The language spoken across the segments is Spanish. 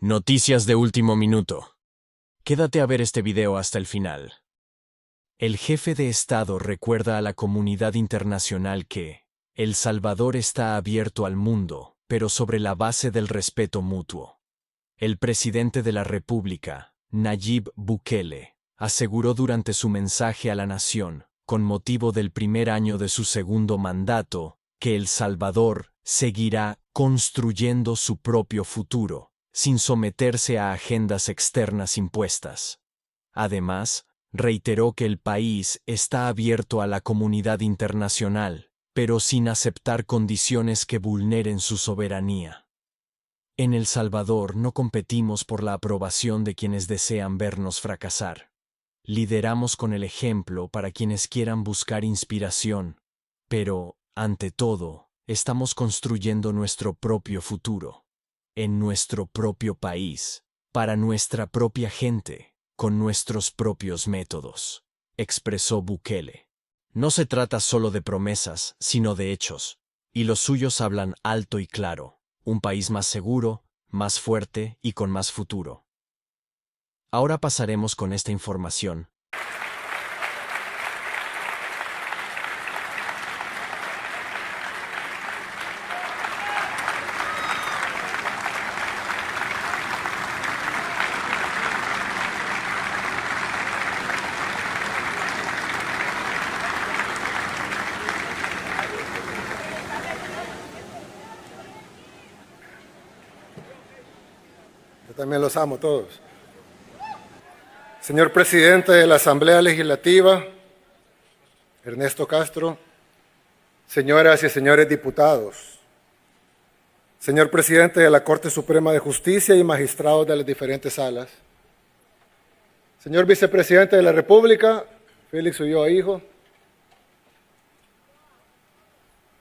Noticias de último minuto. Quédate a ver este video hasta el final. El jefe de Estado recuerda a la comunidad internacional que El Salvador está abierto al mundo, pero sobre la base del respeto mutuo. El presidente de la República, Nayib Bukele, aseguró durante su mensaje a la nación, con motivo del primer año de su segundo mandato, que El Salvador seguirá construyendo su propio futuro, sin someterse a agendas externas impuestas. Además, reiteró que el país está abierto a la comunidad internacional, pero sin aceptar condiciones que vulneren su soberanía. En El Salvador no competimos por la aprobación de quienes desean vernos fracasar. Lideramos con el ejemplo para quienes quieran buscar inspiración, pero, ante todo, estamos construyendo nuestro propio futuro. En nuestro propio país, para nuestra propia gente, con nuestros propios métodos, expresó Bukele. No se trata solo de promesas, sino de hechos, y los suyos hablan alto y claro, un país más seguro, más fuerte y con más futuro. Ahora pasaremos con esta información. Yo también los amo todos. Señor presidente de la Asamblea Legislativa, Ernesto Castro, señoras y señores diputados, señor presidente de la Corte Suprema de Justicia y magistrados de las diferentes salas, señor vicepresidente de la República, Félix Ulloa hijo,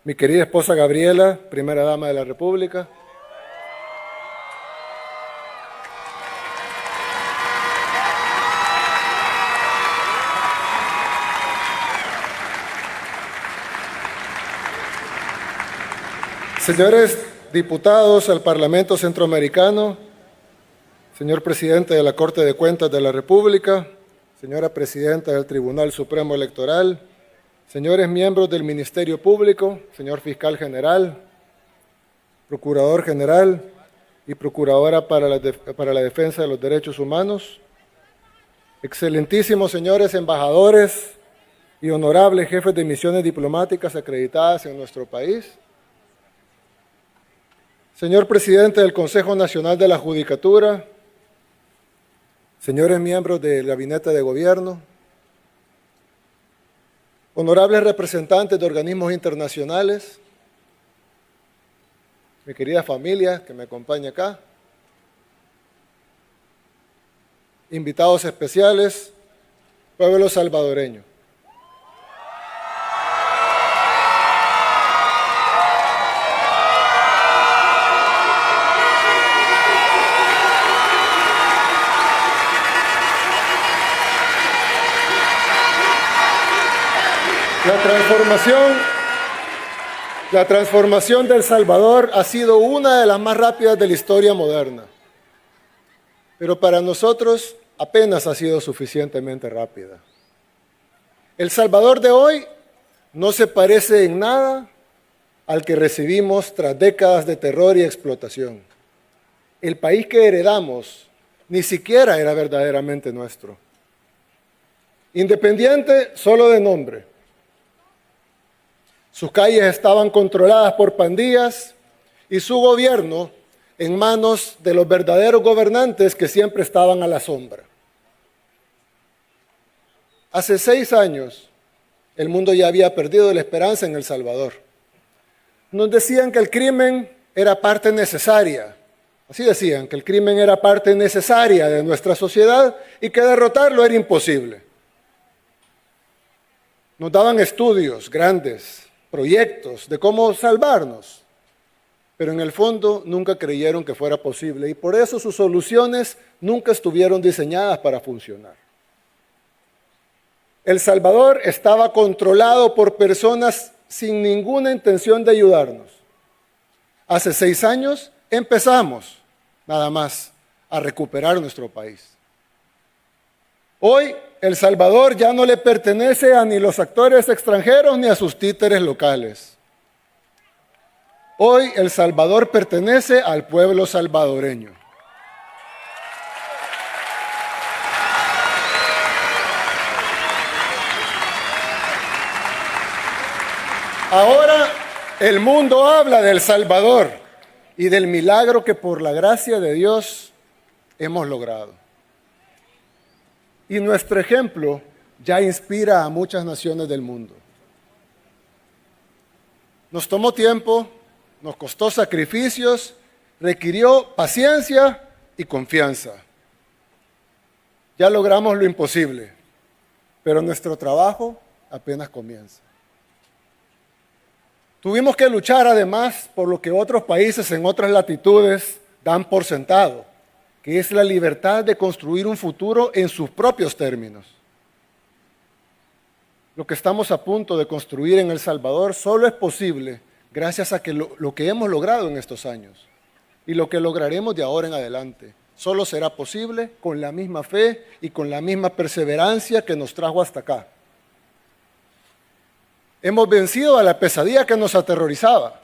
mi querida esposa Gabriela, primera dama de la República, señores diputados al Parlamento Centroamericano, señor presidente de la Corte de Cuentas de la República, señora presidenta del Tribunal Supremo Electoral, señores miembros del Ministerio Público, señor fiscal general, procurador general y procuradora para la defensa de los derechos humanos, excelentísimos señores embajadores y honorables jefes de misiones diplomáticas acreditadas en nuestro país, señor presidente del Consejo Nacional de la Judicatura, señores miembros del Gabinete de Gobierno, honorables representantes de organismos internacionales, mi querida familia que me acompaña acá, invitados especiales, pueblo salvadoreño. La transformación de El Salvador ha sido una de las más rápidas de la historia moderna, pero para nosotros apenas ha sido suficientemente rápida. El Salvador de hoy no se parece en nada al que recibimos tras décadas de terror y explotación. El país que heredamos ni siquiera era verdaderamente nuestro. Independiente solo de nombre. Sus calles estaban controladas por pandillas y su gobierno en manos de los verdaderos gobernantes que siempre estaban a la sombra. Hace 6 años, el mundo ya había perdido la esperanza en El Salvador. Nos decían que el crimen era parte necesaria, así decían, que el crimen era parte necesaria de nuestra sociedad y que derrotarlo era imposible. Nos daban estudios grandes, proyectos de cómo salvarnos, pero en el fondo nunca creyeron que fuera posible y por eso sus soluciones nunca estuvieron diseñadas para funcionar. El Salvador estaba controlado por personas sin ninguna intención de ayudarnos. Hace 6 años empezamos, nada más, a recuperar nuestro país. Hoy, El Salvador ya no le pertenece a ni los actores extranjeros ni a sus títeres locales. Hoy, El Salvador pertenece al pueblo salvadoreño. Ahora el mundo habla de El Salvador y del milagro que por la gracia de Dios hemos logrado. Y nuestro ejemplo ya inspira a muchas naciones del mundo. Nos tomó tiempo, nos costó sacrificios, requirió paciencia y confianza. Ya logramos lo imposible, pero nuestro trabajo apenas comienza. Tuvimos que luchar además por lo que otros países en otras latitudes dan por sentado, que es la libertad de construir un futuro en sus propios términos. Lo que estamos a punto de construir en El Salvador solo es posible gracias a que lo que hemos logrado en estos años y lo que lograremos de ahora en adelante. Solo será posible con la misma fe y con la misma perseverancia que nos trajo hasta acá. Hemos vencido a la pesadilla que nos aterrorizaba.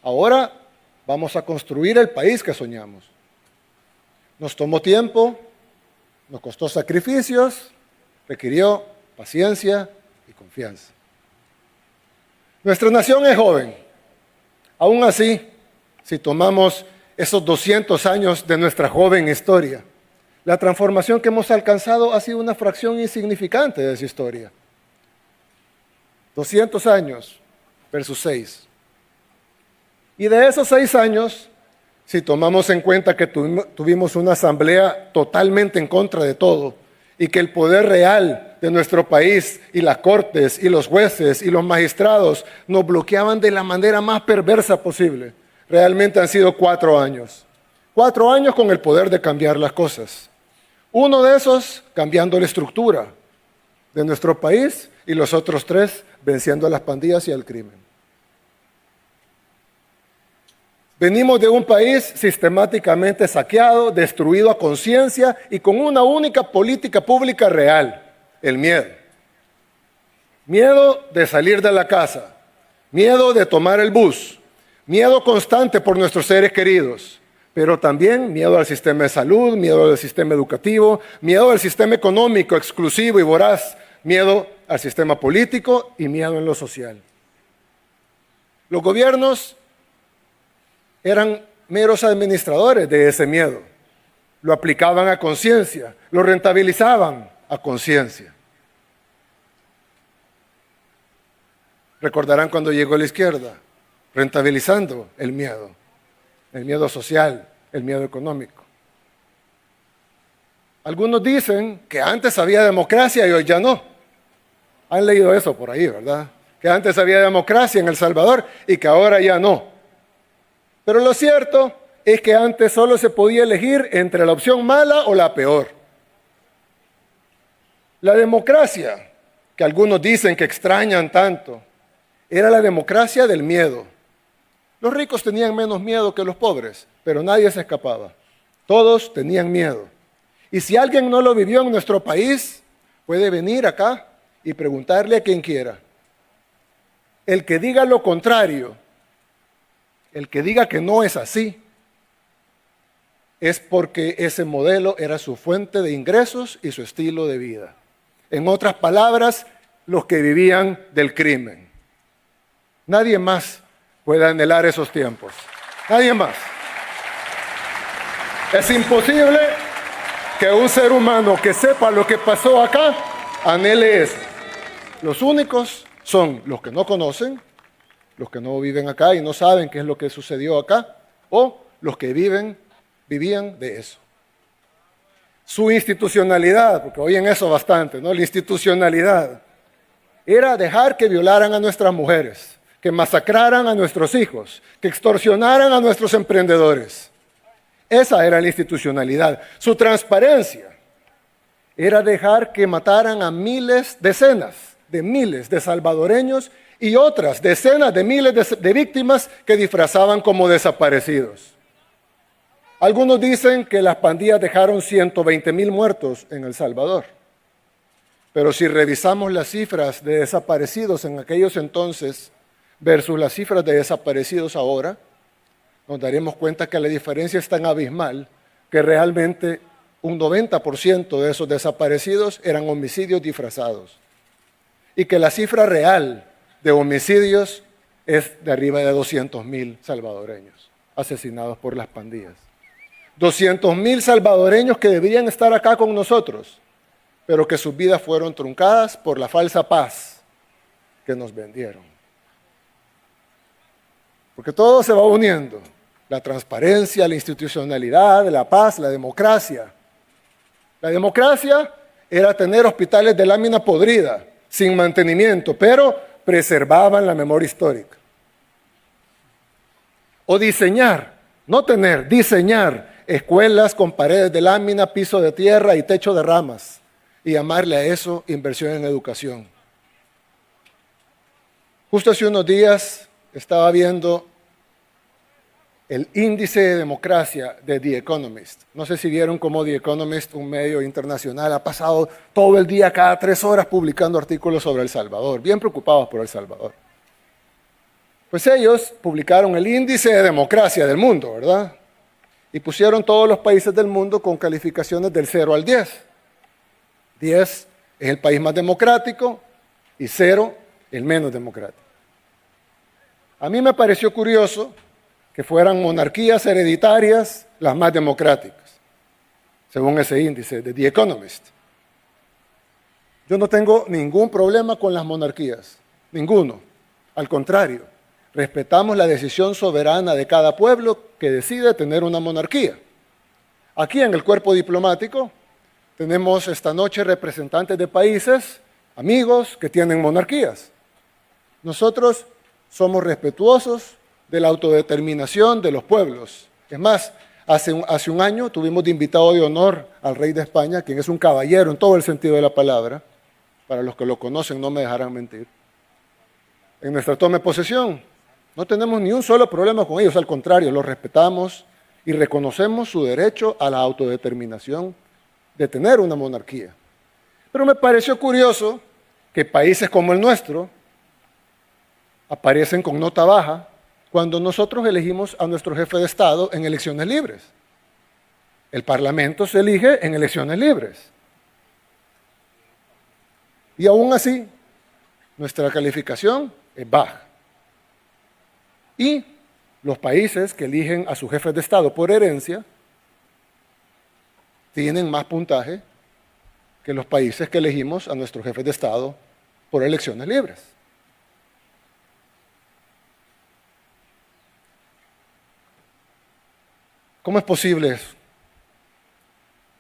Ahora vamos a construir el país que soñamos. Nos tomó tiempo, nos costó sacrificios, requirió paciencia y confianza. Nuestra nación es joven. Aún así, si tomamos esos 200 años de nuestra joven historia, la transformación que hemos alcanzado ha sido una fracción insignificante de esa historia. 200 años versus 6. Y de esos 6 años, si tomamos en cuenta que tuvimos una asamblea totalmente en contra de todo y que el poder real de nuestro país y las cortes y los jueces y los magistrados nos bloqueaban de la manera más perversa posible, realmente han sido 4 años. 4 años con el poder de cambiar las cosas. Uno de esos cambiando la estructura de nuestro país y los otros 3 venciendo a las pandillas y al crimen. Venimos de un país sistemáticamente saqueado, destruido a conciencia y con una única política pública real, el miedo. Miedo de salir de la casa, miedo de tomar el bus, miedo constante por nuestros seres queridos, pero también miedo al sistema de salud, miedo al sistema educativo, miedo al sistema económico exclusivo y voraz, miedo al sistema político y miedo en lo social. Los gobiernos eran meros administradores de ese miedo. Lo aplicaban a conciencia, lo rentabilizaban a conciencia. Recordarán cuando llegó la izquierda, rentabilizando el miedo social, el miedo económico. Algunos dicen que antes había democracia y hoy ya no. Han leído eso por ahí, ¿verdad? Que antes había democracia en El Salvador y que ahora ya no. Pero lo cierto es que antes solo se podía elegir entre la opción mala o la peor. La democracia, que algunos dicen que extrañan tanto, era la democracia del miedo. Los ricos tenían menos miedo que los pobres, pero nadie se escapaba. Todos tenían miedo. Y si alguien no lo vivió en nuestro país, puede venir acá y preguntarle a quien quiera. El que diga lo contrario, el que diga que no es así, es porque ese modelo era su fuente de ingresos y su estilo de vida. En otras palabras, los que vivían del crimen. Nadie más puede anhelar esos tiempos. Nadie más. Es imposible que un ser humano que sepa lo que pasó acá anhele eso. Los únicos son los que no conocen, los que no viven acá y no saben qué es lo que sucedió acá, o los que vivían de eso. Su institucionalidad, porque oyen eso bastante, ¿no? La institucionalidad era dejar que violaran a nuestras mujeres, que masacraran a nuestros hijos, que extorsionaran a nuestros emprendedores. Esa era la institucionalidad. Su transparencia era dejar que mataran a decenas de miles de salvadoreños y otras decenas de miles de víctimas que disfrazaban como desaparecidos. Algunos dicen que las pandillas dejaron 120,000 muertos en El Salvador. Pero si revisamos las cifras de desaparecidos en aquellos entonces versus las cifras de desaparecidos ahora, nos daremos cuenta que la diferencia es tan abismal que realmente un 90% de esos desaparecidos eran homicidios disfrazados. Y que la cifra real de homicidios es de arriba de 200,000 salvadoreños asesinados por las pandillas. 200,000 salvadoreños que deberían estar acá con nosotros, pero que sus vidas fueron truncadas por la falsa paz que nos vendieron. Porque todo se va uniendo, la transparencia, la institucionalidad, la paz, la democracia. La democracia era tener hospitales de lámina podrida, sin mantenimiento, pero preservaban la memoria histórica. O diseñar, no tener, diseñar escuelas con paredes de lámina, piso de tierra y techo de ramas, y llamarle a eso inversión en educación. Justo hace unos días estaba viendo el índice de democracia de The Economist. No sé si vieron cómo The Economist, un medio internacional, ha pasado todo el día, cada 3 horas, publicando artículos sobre El Salvador, bien preocupados por El Salvador. Pues ellos publicaron el índice de democracia del mundo, ¿verdad? Y pusieron todos los países del mundo con calificaciones del 0 al 10. 10 es el país más democrático y 0 el menos democrático. A mí me pareció curioso que fueran monarquías hereditarias las más democráticas, según ese índice de The Economist. Yo no tengo ningún problema con las monarquías, ninguno. Al contrario, respetamos la decisión soberana de cada pueblo que decide tener una monarquía. Aquí en el cuerpo diplomático tenemos esta noche representantes de países, amigos, que tienen monarquías. Nosotros somos respetuosos de la autodeterminación de los pueblos. Es más, hace un año tuvimos de invitado de honor al rey de España, quien es un caballero en todo el sentido de la palabra. Para los que lo conocen no me dejarán mentir. En nuestra toma de posesión no tenemos ni un solo problema con ellos, al contrario, los respetamos y reconocemos su derecho a la autodeterminación de tener una monarquía. Pero me pareció curioso que países como el nuestro aparecen con nota baja cuando nosotros elegimos a nuestro jefe de Estado en elecciones libres. El Parlamento se elige en elecciones libres. Y aún así, nuestra calificación es baja. Y los países que eligen a sus jefes de Estado por herencia tienen más puntaje que los países que elegimos a nuestros jefes de Estado por elecciones libres. ¿Cómo es posible eso?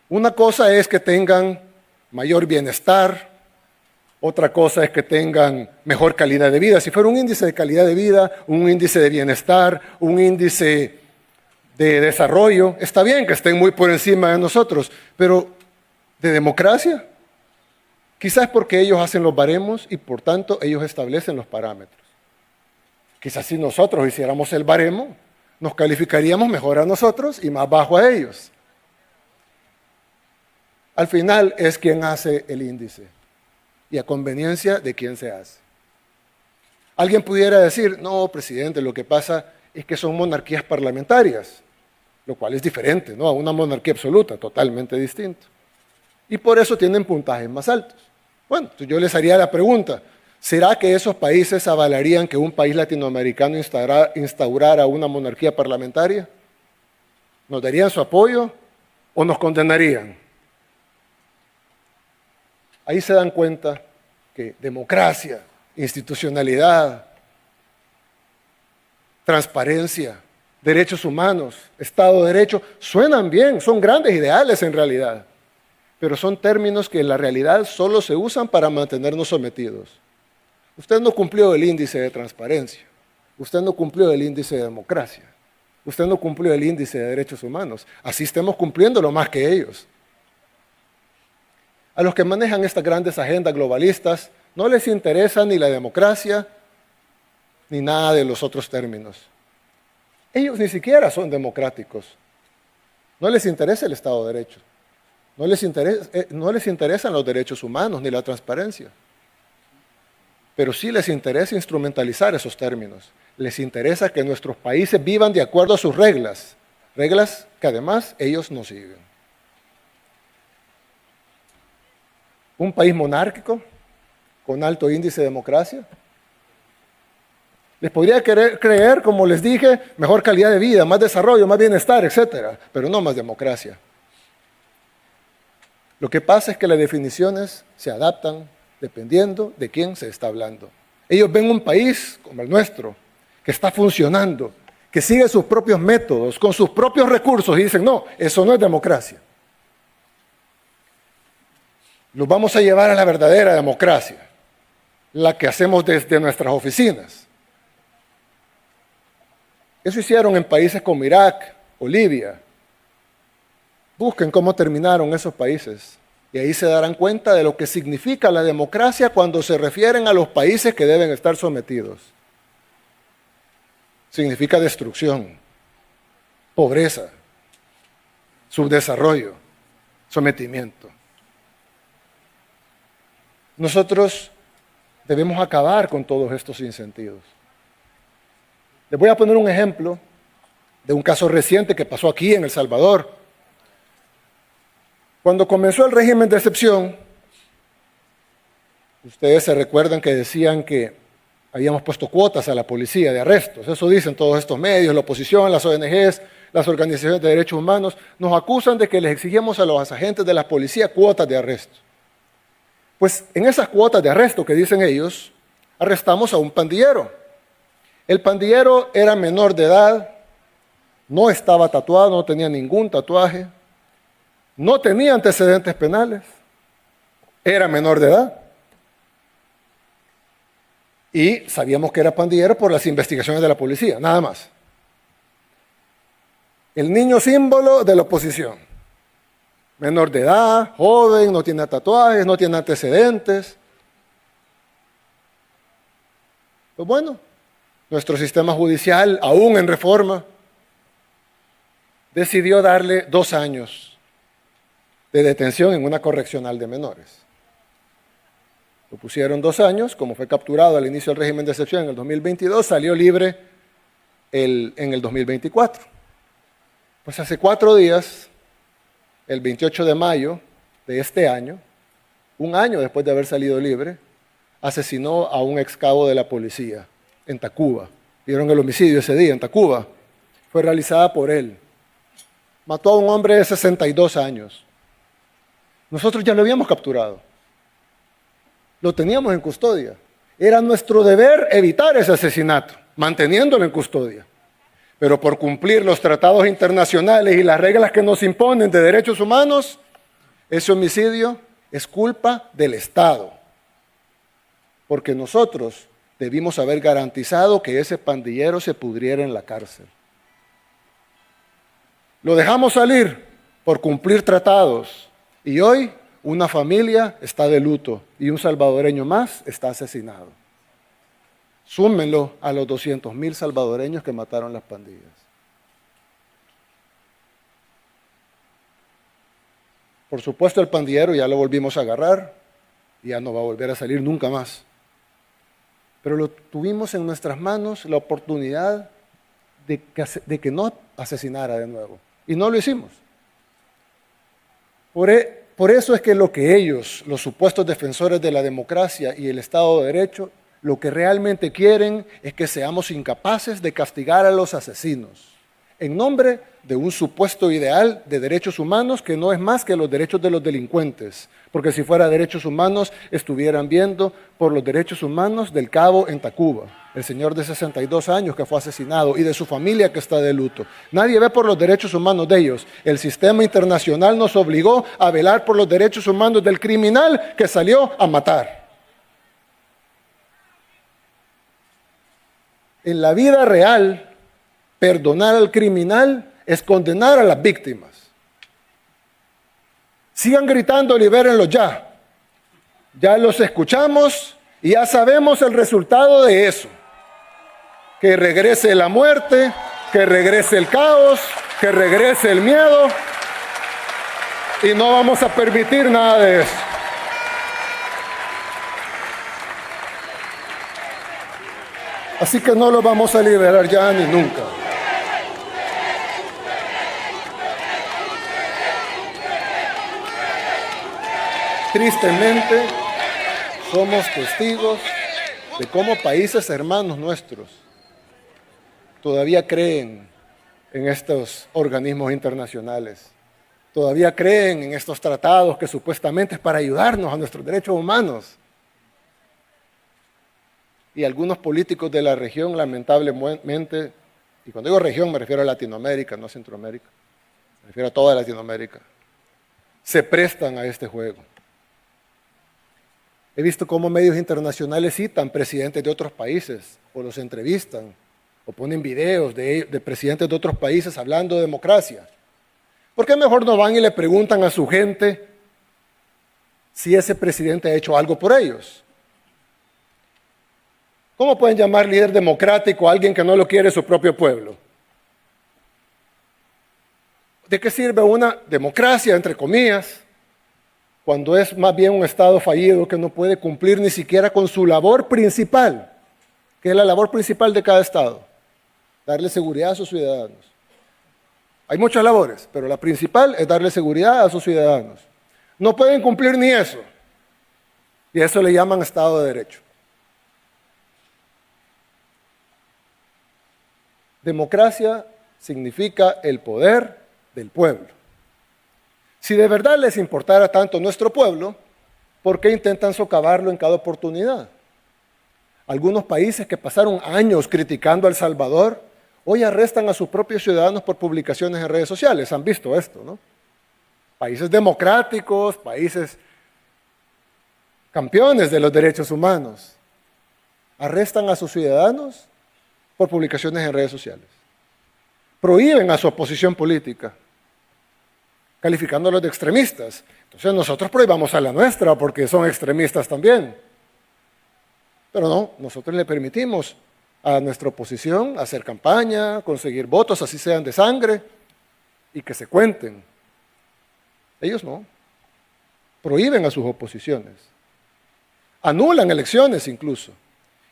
Una cosa es que tengan mayor bienestar, otra cosa es que tengan mejor calidad de vida. Si fuera un índice de calidad de vida, un índice de bienestar, un índice de desarrollo, está bien que estén muy por encima de nosotros, pero ¿de democracia? Quizás porque ellos hacen los baremos y por tanto ellos establecen los parámetros. Quizás si nosotros hiciéramos el baremo, nos calificaríamos mejor a nosotros y más bajo a ellos. Al final es quien hace el índice y a conveniencia de quién se hace. Alguien pudiera decir, no, presidente, lo que pasa es que son monarquías parlamentarias, lo cual es diferente, ¿no?, a una monarquía absoluta, totalmente distinto. Y por eso tienen puntajes más altos. Bueno, yo les haría la pregunta, ¿será que esos países avalarían que un país latinoamericano instaurara una monarquía parlamentaria? ¿Nos darían su apoyo o nos condenarían? Ahí se dan cuenta que democracia, institucionalidad, transparencia, derechos humanos, Estado de Derecho, suenan bien, son grandes ideales en realidad, pero son términos que en la realidad solo se usan para mantenernos sometidos. Usted no cumplió el índice de transparencia, usted no cumplió el índice de democracia, usted no cumplió el índice de derechos humanos, así estemos cumpliéndolo más que ellos. A los que manejan estas grandes agendas globalistas no les interesa ni la democracia ni nada de los otros términos. Ellos ni siquiera son democráticos. No les interesa el Estado de Derecho. No les interesan los derechos humanos ni la transparencia. Pero sí les interesa instrumentalizar esos términos. Les interesa que nuestros países vivan de acuerdo a sus reglas. Reglas que además ellos no siguen. Un país monárquico, con alto índice de democracia. Les podría creer, como les dije, mejor calidad de vida, más desarrollo, más bienestar, etc. Pero no más democracia. Lo que pasa es que las definiciones se adaptan dependiendo de quién se está hablando. Ellos ven un país como el nuestro, que está funcionando, que sigue sus propios métodos, con sus propios recursos, y dicen, no, eso no es democracia. Los vamos a llevar a la verdadera democracia, la que hacemos desde nuestras oficinas. Eso hicieron en países como Irak o Libia. Busquen cómo terminaron esos países y ahí se darán cuenta de lo que significa la democracia cuando se refieren a los países que deben estar sometidos. Significa destrucción, pobreza, subdesarrollo, sometimiento. Nosotros debemos acabar con todos estos sinsentidos. Les voy a poner un ejemplo de un caso reciente que pasó aquí en El Salvador. Cuando comenzó el régimen de excepción, ustedes se recuerdan que decían que habíamos puesto cuotas a la policía de arrestos. Eso dicen todos estos medios, la oposición, las ONGs, las organizaciones de derechos humanos. Nos acusan de que les exigimos a los agentes de la policía cuotas de arresto. Pues en esas cuotas de arresto que dicen ellos, arrestamos a un pandillero. El pandillero era menor de edad, no estaba tatuado, no tenía ningún tatuaje, no tenía antecedentes penales, era menor de edad. Y sabíamos que era pandillero por las investigaciones de la policía, nada más. El niño símbolo de la oposición. Menor de edad, joven, no tiene tatuajes, no tiene antecedentes. Pues bueno, nuestro sistema judicial, aún en reforma, decidió darle 2 años de detención en una correccional de menores. Lo pusieron 2 años, como fue capturado al inicio del régimen de excepción en el 2022, salió libre en el 2024. Pues hace 4 días, el 28 de mayo de este año, un año después de haber salido libre, asesinó a un ex cabo de la policía en Tacuba. Vieron el homicidio ese día en Tacuba. Fue realizada por él. Mató a un hombre de 62 años. Nosotros ya lo habíamos capturado. Lo teníamos en custodia. Era nuestro deber evitar ese asesinato, manteniéndolo en custodia. Pero por cumplir los tratados internacionales y las reglas que nos imponen de derechos humanos, ese homicidio es culpa del Estado. Porque nosotros debimos haber garantizado que ese pandillero se pudriera en la cárcel. Lo dejamos salir por cumplir tratados y hoy una familia está de luto y un salvadoreño más está asesinado. Súmenlo a los 200,000 salvadoreños que mataron las pandillas. Por supuesto, el pandillero ya lo volvimos a agarrar y ya no va a volver a salir nunca más. Pero lo tuvimos en nuestras manos la oportunidad de que no asesinara de nuevo. Y no lo hicimos. Por eso es que lo que ellos, los supuestos defensores de la democracia y el Estado de Derecho, lo que realmente quieren es que seamos incapaces de castigar a los asesinos en nombre de un supuesto ideal de derechos humanos que no es más que los derechos de los delincuentes, porque si fuera derechos humanos estuvieran viendo por los derechos humanos del cabo en Tacuba, el señor de 62 años que fue asesinado y de su familia que está de luto. Nadie ve por los derechos humanos de ellos. El sistema internacional nos obligó a velar por los derechos humanos del criminal que salió a matar. En la vida real, perdonar al criminal es condenar a las víctimas. Sigan gritando, libérenlos ya. Ya los escuchamos y ya sabemos el resultado de eso. Que regrese la muerte, que regrese el caos, que regrese el miedo. Y no vamos a permitir nada de eso. Así que no lo vamos a liberar ya ni nunca. Tristemente, somos testigos de cómo países hermanos nuestros todavía creen en estos organismos internacionales, todavía creen en estos tratados que supuestamente es para ayudarnos a nuestros derechos humanos. Y algunos políticos de la región, lamentablemente, y cuando digo región me refiero a Latinoamérica, no a Centroamérica, me refiero a toda Latinoamérica, se prestan a este juego. He visto cómo medios internacionales citan presidentes de otros países, o los entrevistan, o ponen videos de presidentes de otros países hablando de democracia. ¿Por qué mejor no van y le preguntan a su gente si ese presidente ha hecho algo por ellos? ¿Cómo pueden llamar líder democrático a alguien que no lo quiere su propio pueblo? ¿De qué sirve una democracia, entre comillas, cuando es más bien un Estado fallido que no puede cumplir ni siquiera con su labor principal, que es la labor principal de cada Estado? Darle seguridad a sus ciudadanos. Hay muchas labores, pero la principal es darle seguridad a sus ciudadanos. No pueden cumplir ni eso. Y a eso le llaman Estado de Derecho. Democracia significa el poder del pueblo. Si de verdad les importara tanto nuestro pueblo, ¿por qué intentan socavarlo en cada oportunidad? Algunos países que pasaron años criticando a El Salvador, hoy arrestan a sus propios ciudadanos por publicaciones en redes sociales. Han visto esto, ¿no? Países democráticos, países campeones de los derechos humanos, arrestan a sus ciudadanos por publicaciones en redes sociales. Prohíben a su oposición política, calificándolos de extremistas. Entonces nosotros prohibamos a la nuestra porque son extremistas también. Pero no, nosotros le permitimos a nuestra oposición hacer campaña, conseguir votos, así sean de sangre, y que se cuenten. Ellos no. Prohíben a sus oposiciones. Anulan elecciones incluso.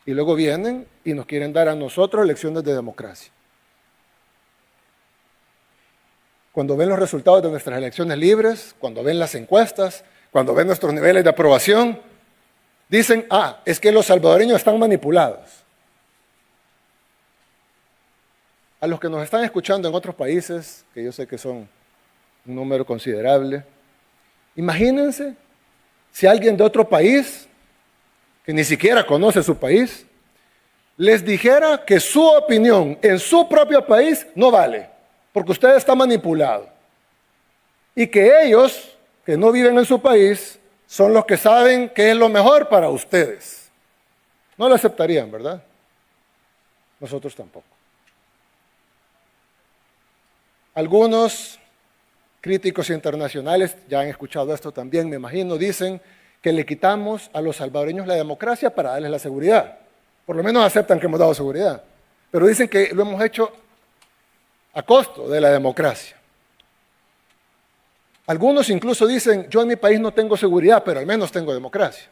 Y luego vienen y nos quieren dar a nosotros lecciones de democracia. Cuando ven los resultados de nuestras elecciones libres, cuando ven las encuestas, cuando ven nuestros niveles de aprobación, dicen, es que los salvadoreños están manipulados. A los que nos están escuchando en otros países, que yo sé que son un número considerable, imagínense si alguien de otro país, que ni siquiera conoce su país, les dijera que su opinión en su propio país no vale, porque usted está manipulado. Y que ellos, que no viven en su país, son los que saben qué es lo mejor para ustedes. No lo aceptarían, ¿verdad? Nosotros tampoco. Algunos críticos internacionales, ya han escuchado esto también, me imagino, dicen que le quitamos a los salvadoreños la democracia para darles la seguridad. Por lo menos aceptan que hemos dado seguridad. Pero dicen que lo hemos hecho a costo de la democracia. Algunos incluso dicen, yo en mi país no tengo seguridad, pero al menos tengo democracia.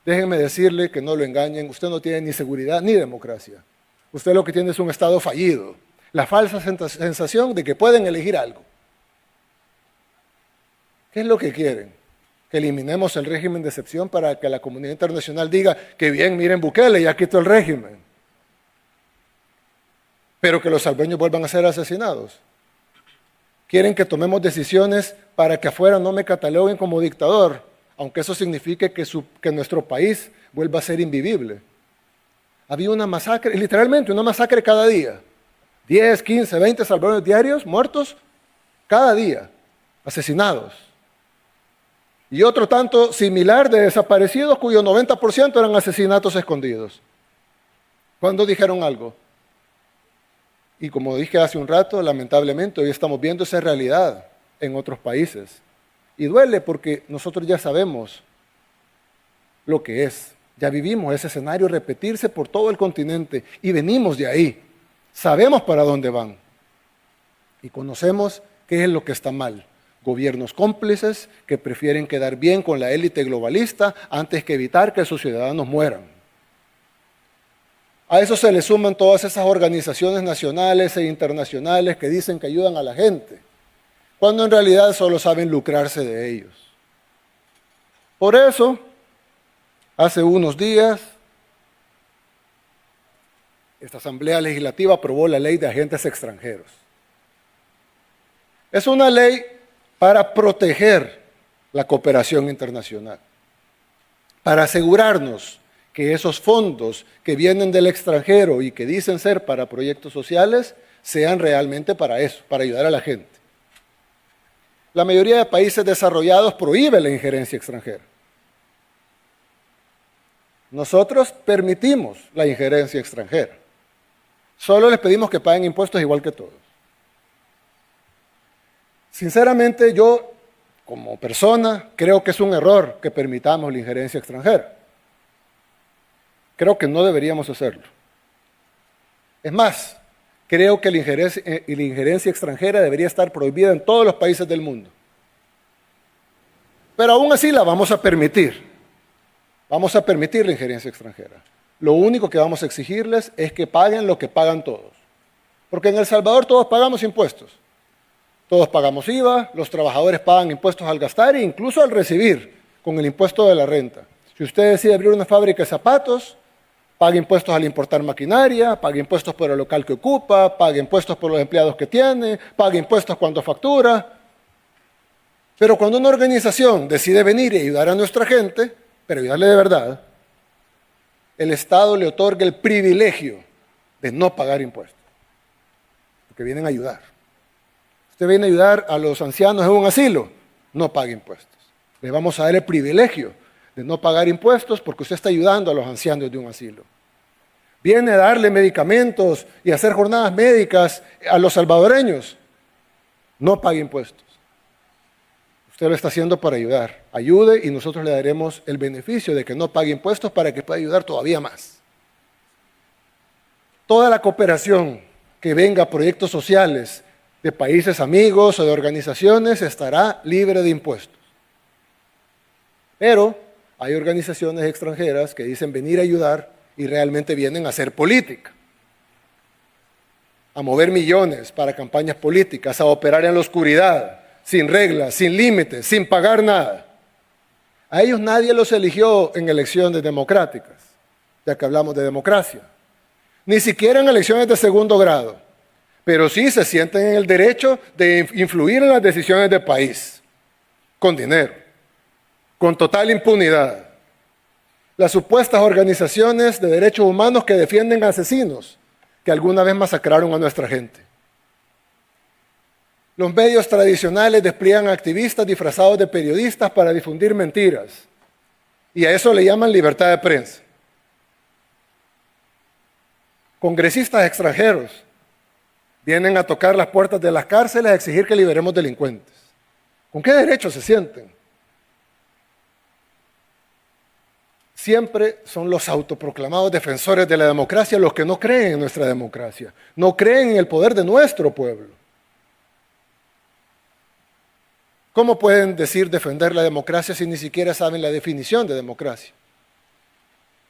Déjenme decirle que no lo engañen, usted no tiene ni seguridad ni democracia. Usted lo que tiene es un Estado fallido. La falsa sensación de que pueden elegir algo. ¿Qué es lo que quieren? Que eliminemos el régimen de excepción para que la comunidad internacional diga que bien, miren Bukele, ya quitó el régimen. Pero que los salvadoreños vuelvan a ser asesinados. Quieren que tomemos decisiones para que afuera no me cataloguen como dictador, aunque eso signifique que nuestro país vuelva a ser invivible. Había una masacre, literalmente una masacre cada día. 10, 15, 20 salvadoreños diarios muertos cada día, asesinados. Y otro tanto similar de desaparecidos cuyo 90% eran asesinatos escondidos. ¿Cuándo dijeron algo? Y como dije hace un rato, lamentablemente hoy estamos viendo esa realidad en otros países. Y duele porque nosotros ya sabemos lo que es. Ya vivimos ese escenario repetirse por todo el continente y venimos de ahí. Sabemos para dónde van y conocemos qué es lo que está mal. Gobiernos cómplices que prefieren quedar bien con la élite globalista antes que evitar que sus ciudadanos mueran. A eso se le suman todas esas organizaciones nacionales e internacionales que dicen que ayudan a la gente, cuando en realidad solo saben lucrarse de ellos. Por eso, hace unos días, esta Asamblea Legislativa aprobó la Ley de Agentes Extranjeros. Es una ley para proteger la cooperación internacional, para asegurarnos que esos fondos que vienen del extranjero y que dicen ser para proyectos sociales sean realmente para eso, para ayudar a la gente. La mayoría de países desarrollados prohíbe la injerencia extranjera. Nosotros permitimos la injerencia extranjera. Solo les pedimos que paguen impuestos igual que todos. Sinceramente, yo, como persona, creo que es un error que permitamos la injerencia extranjera. Creo que no deberíamos hacerlo. Es más, creo que la injerencia extranjera debería estar prohibida en todos los países del mundo. Pero aún así la vamos a permitir. Vamos a permitir la injerencia extranjera. Lo único que vamos a exigirles es que paguen lo que pagan todos. Porque en El Salvador todos pagamos impuestos. Todos pagamos IVA, los trabajadores pagan impuestos al gastar e incluso al recibir, con el impuesto de la renta. Si usted decide abrir una fábrica de zapatos, paga impuestos al importar maquinaria, paga impuestos por el local que ocupa, paga impuestos por los empleados que tiene, paga impuestos cuando factura. Pero cuando una organización decide venir y ayudar a nuestra gente, pero ayudarle de verdad, el Estado le otorga el privilegio de no pagar impuestos, porque vienen a ayudar. Usted viene a ayudar a los ancianos en un asilo, no pague impuestos. Le vamos a dar el privilegio de no pagar impuestos porque usted está ayudando a los ancianos de un asilo. Viene a darle medicamentos y hacer jornadas médicas a los salvadoreños, no pague impuestos. Usted lo está haciendo para ayudar. Ayude y nosotros le daremos el beneficio de que no pague impuestos para que pueda ayudar todavía más. Toda la cooperación que venga a proyectos sociales de países amigos o de organizaciones estará libre de impuestos. Pero hay organizaciones extranjeras que dicen venir a ayudar y realmente vienen a hacer política, a mover millones para campañas políticas, a operar en la oscuridad, sin reglas, sin límites, sin pagar nada. A ellos nadie los eligió en elecciones democráticas, ya que hablamos de democracia, ni siquiera en elecciones de segundo grado, pero sí se sienten en el derecho de influir en las decisiones del país, con dinero, con total impunidad. Las supuestas organizaciones de derechos humanos que defienden a asesinos que alguna vez masacraron a nuestra gente. Los medios tradicionales despliegan activistas disfrazados de periodistas para difundir mentiras. Y a eso le llaman libertad de prensa. Congresistas extranjeros vienen a tocar las puertas de las cárceles a exigir que liberemos delincuentes. ¿Con qué derecho se sienten? Siempre son los autoproclamados defensores de la democracia los que no creen en nuestra democracia, no creen en el poder de nuestro pueblo. ¿Cómo pueden decir defender la democracia si ni siquiera saben la definición de democracia?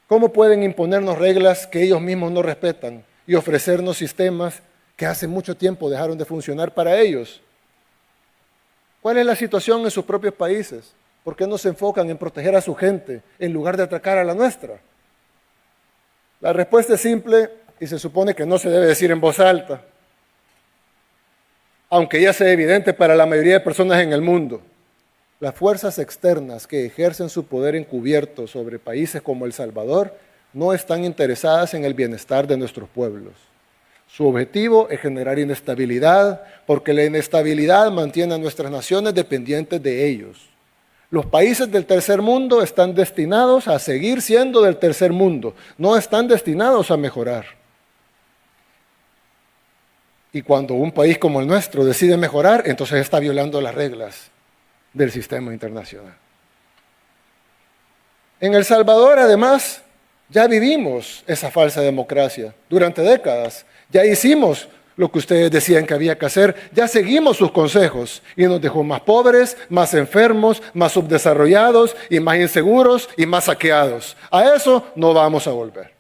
¿Cómo pueden imponernos reglas que ellos mismos no respetan y ofrecernos sistemas que hace mucho tiempo dejaron de funcionar para ellos? ¿Cuál es la situación en sus propios países? ¿Por qué no se enfocan en proteger a su gente en lugar de atacar a la nuestra? La respuesta es simple y se supone que no se debe decir en voz alta, aunque ya sea evidente para la mayoría de personas en el mundo. Las fuerzas externas que ejercen su poder encubierto sobre países como El Salvador no están interesadas en el bienestar de nuestros pueblos. Su objetivo es generar inestabilidad, porque la inestabilidad mantiene a nuestras naciones dependientes de ellos. Los países del tercer mundo están destinados a seguir siendo del tercer mundo, no están destinados a mejorar. Y cuando un país como el nuestro decide mejorar, entonces está violando las reglas del sistema internacional. En El Salvador, además, ya vivimos esa falsa democracia durante décadas. Ya hicimos lo que ustedes decían que había que hacer. Ya seguimos sus consejos y nos dejó más pobres, más enfermos, más subdesarrollados y más inseguros y más saqueados. A eso no vamos a volver.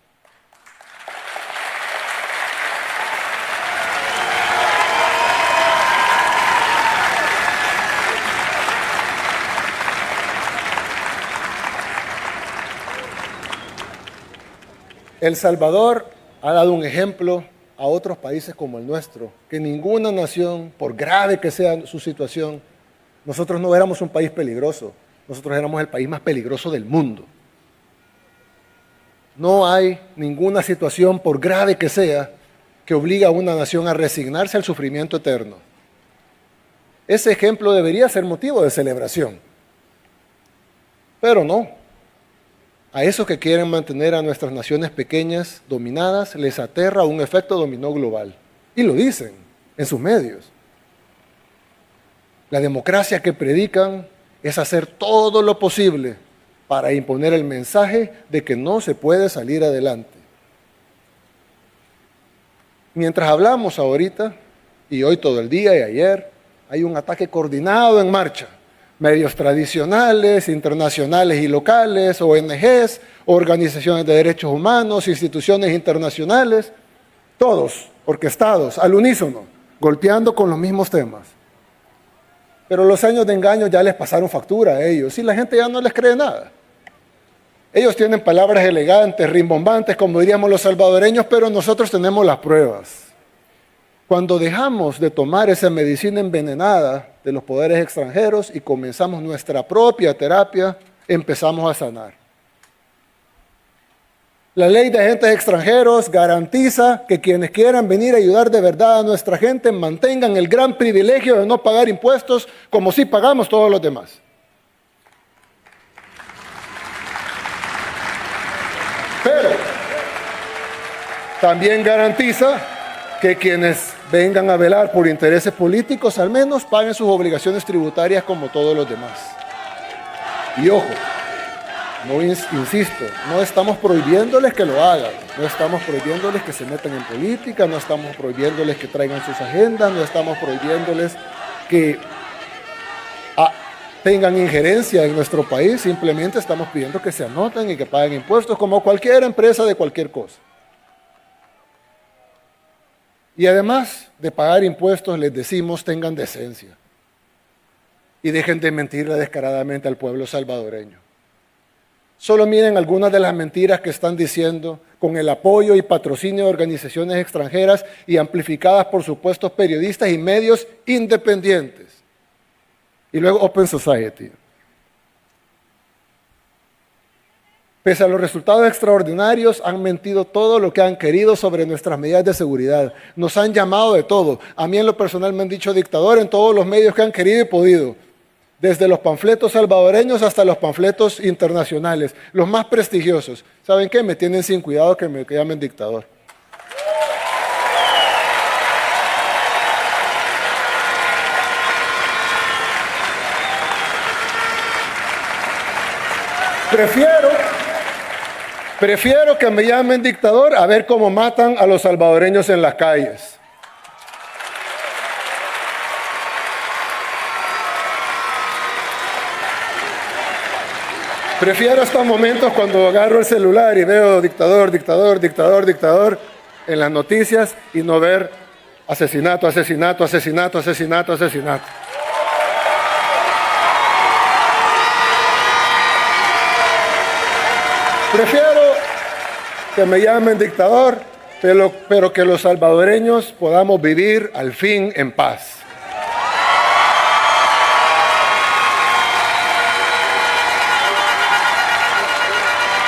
El Salvador ha dado un ejemplo a otros países como el nuestro, que ninguna nación, por grave que sea su situación, nosotros no éramos un país peligroso, nosotros éramos el país más peligroso del mundo. No hay ninguna situación, por grave que sea, que obligue a una nación a resignarse al sufrimiento eterno. Ese ejemplo debería ser motivo de celebración, pero no. A esos que quieren mantener a nuestras naciones pequeñas dominadas les aterra un efecto dominó global. Y lo dicen en sus medios. La democracia que predican es hacer todo lo posible para imponer el mensaje de que no se puede salir adelante. Mientras hablamos ahorita, y hoy todo el día y ayer, hay un ataque coordinado en marcha. Medios tradicionales, internacionales y locales, ONGs, organizaciones de derechos humanos, instituciones internacionales, todos orquestados, al unísono, golpeando con los mismos temas. Pero los años de engaño ya les pasaron factura a ellos y la gente ya no les cree nada. Ellos tienen palabras elegantes, rimbombantes, como diríamos los salvadoreños, pero nosotros tenemos las pruebas. Cuando dejamos de tomar esa medicina envenenada de los poderes extranjeros y comenzamos nuestra propia terapia, empezamos a sanar. La ley de agentes extranjeros garantiza que quienes quieran venir a ayudar de verdad a nuestra gente mantengan el gran privilegio de no pagar impuestos como si pagamos todos los demás. Pero también garantiza que quienes vengan a velar por intereses políticos al menos paguen sus obligaciones tributarias como todos los demás. Y ojo, insisto, no estamos prohibiéndoles que lo hagan, no estamos prohibiéndoles que se metan en política, no estamos prohibiéndoles que traigan sus agendas, no estamos prohibiéndoles que tengan injerencia en nuestro país, simplemente estamos pidiendo que se anoten y que paguen impuestos como cualquier empresa de cualquier cosa. Y además de pagar impuestos, les decimos tengan decencia y dejen de mentirle descaradamente al pueblo salvadoreño. Solo miren algunas de las mentiras que están diciendo con el apoyo y patrocinio de organizaciones extranjeras y amplificadas por supuestos periodistas y medios independientes. Y luego Open Society. Pese a los resultados extraordinarios, han mentido todo lo que han querido sobre nuestras medidas de seguridad. Nos han llamado de todo. A mí en lo personal me han dicho dictador en todos los medios que han querido y podido. Desde los panfletos salvadoreños hasta los panfletos internacionales, los más prestigiosos. ¿Saben qué? Me tienen sin cuidado que me llamen dictador. Prefiero que me llamen dictador a ver cómo matan a los salvadoreños en las calles. Prefiero estos momentos cuando agarro el celular y veo dictador, dictador, dictador, dictador en las noticias y no ver asesinato, asesinato, asesinato, asesinato, asesinato. Prefiero que me llamen dictador, pero que los salvadoreños podamos vivir al fin en paz.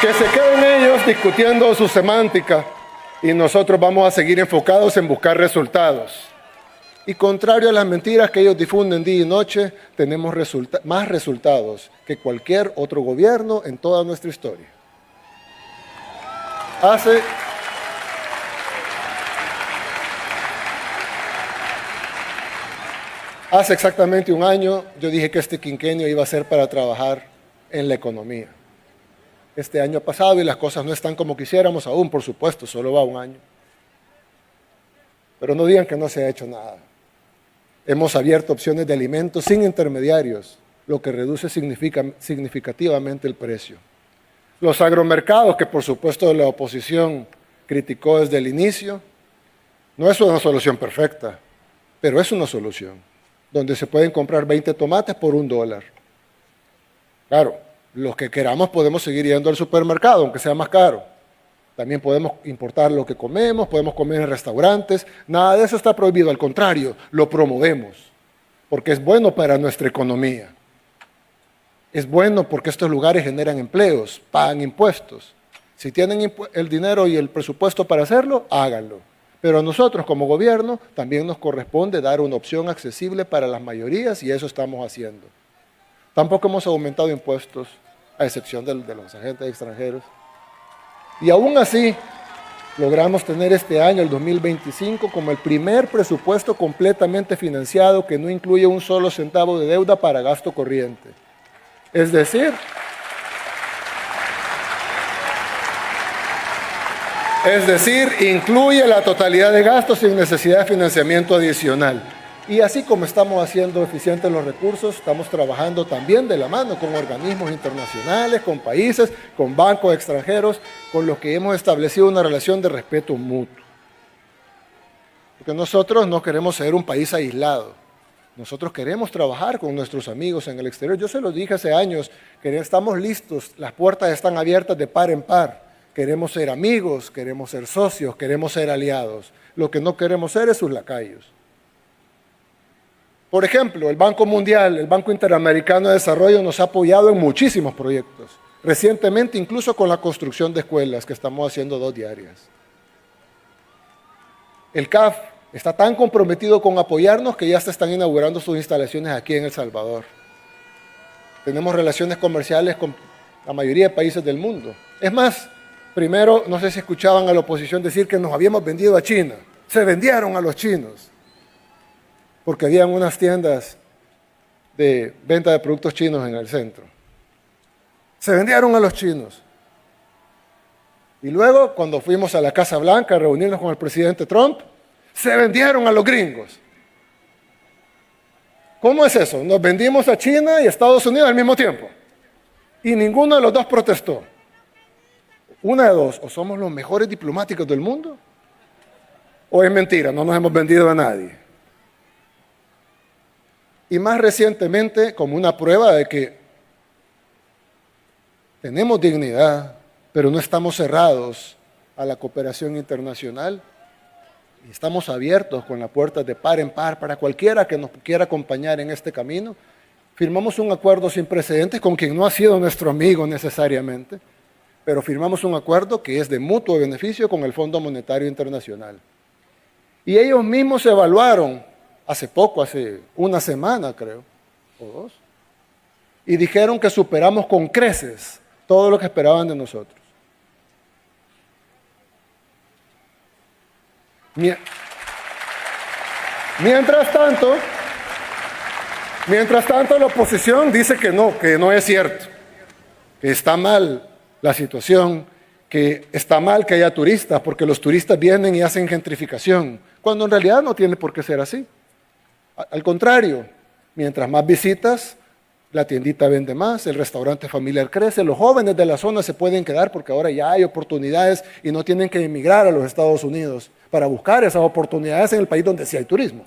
Que se queden ellos discutiendo su semántica y nosotros vamos a seguir enfocados en buscar resultados. Y contrario a las mentiras que ellos difunden día y noche, tenemos más resultados que cualquier otro gobierno en toda nuestra historia. Hace exactamente un año yo dije que este quinquenio iba a ser para trabajar en la economía. Este año ha pasado y las cosas no están como quisiéramos aún, por supuesto, solo va un año. Pero no digan que no se ha hecho nada. Hemos abierto opciones de alimentos sin intermediarios, lo que reduce significativamente el precio. Los agromercados, que por supuesto la oposición criticó desde el inicio, no es una solución perfecta, pero es una solución, donde se pueden comprar 20 tomates por $1. Claro, los que queramos podemos seguir yendo al supermercado, aunque sea más caro. También podemos importar lo que comemos, podemos comer en restaurantes. Nada de eso está prohibido, al contrario, lo promovemos, porque es bueno para nuestra economía. Es bueno porque estos lugares generan empleos, pagan impuestos. Si tienen el dinero y el presupuesto para hacerlo, háganlo. Pero a nosotros como gobierno también nos corresponde dar una opción accesible para las mayorías y eso estamos haciendo. Tampoco hemos aumentado impuestos, a excepción de los agentes extranjeros. Y aún así, logramos tener este año, el 2025, como el primer presupuesto completamente financiado que no incluye un solo centavo de deuda para gasto corriente. Es decir, incluye la totalidad de gastos sin necesidad de financiamiento adicional. Y así como estamos haciendo eficientes los recursos, estamos trabajando también de la mano con organismos internacionales, con países, con bancos extranjeros, con los que hemos establecido una relación de respeto mutuo. Porque nosotros no queremos ser un país aislado. Nosotros queremos trabajar con nuestros amigos en el exterior. Yo se lo dije hace años, que estamos listos, las puertas están abiertas de par en par. Queremos ser amigos, queremos ser socios, queremos ser aliados. Lo que no queremos ser es sus lacayos. Por ejemplo, el Banco Mundial, el Banco Interamericano de Desarrollo nos ha apoyado en muchísimos proyectos. Recientemente, incluso con la construcción de escuelas, que estamos haciendo 2 diarias. El CAF está tan comprometido con apoyarnos que ya se están inaugurando sus instalaciones aquí en El Salvador. Tenemos relaciones comerciales con la mayoría de países del mundo. Es más, primero, no sé si escuchaban a la oposición decir que nos habíamos vendido a China. Se vendieron a los chinos. Porque habían unas tiendas de venta de productos chinos en el centro. Se vendieron a los chinos. Y luego, cuando fuimos a la Casa Blanca a reunirnos con el presidente Trump, se vendieron a los gringos. ¿Cómo es eso? Nos vendimos a China y a Estados Unidos al mismo tiempo. Y ninguno de los dos protestó. Una de dos, o somos los mejores diplomáticos del mundo, o es mentira, no nos hemos vendido a nadie. Y más recientemente, como una prueba de que tenemos dignidad, pero no estamos cerrados a la cooperación internacional, y estamos abiertos con las puertas de par en par para cualquiera que nos quiera acompañar en este camino, firmamos un acuerdo sin precedentes con quien no ha sido nuestro amigo necesariamente, pero firmamos un acuerdo que es de mutuo beneficio con el Fondo Monetario Internacional. Y ellos mismos evaluaron hace poco, hace una semana creo, o 2, y dijeron que superamos con creces todo lo que esperaban de nosotros. Mientras tanto la oposición dice que no es cierto, que está mal la situación, que está mal que haya turistas, porque los turistas vienen y hacen gentrificación, cuando en realidad no tiene por qué ser así. Al contrario, mientras más visitas, la tiendita vende más, el restaurante familiar crece, los jóvenes de la zona se pueden quedar porque ahora ya hay oportunidades y no tienen que emigrar a los Estados Unidos para buscar esas oportunidades en el país donde sí hay turismo.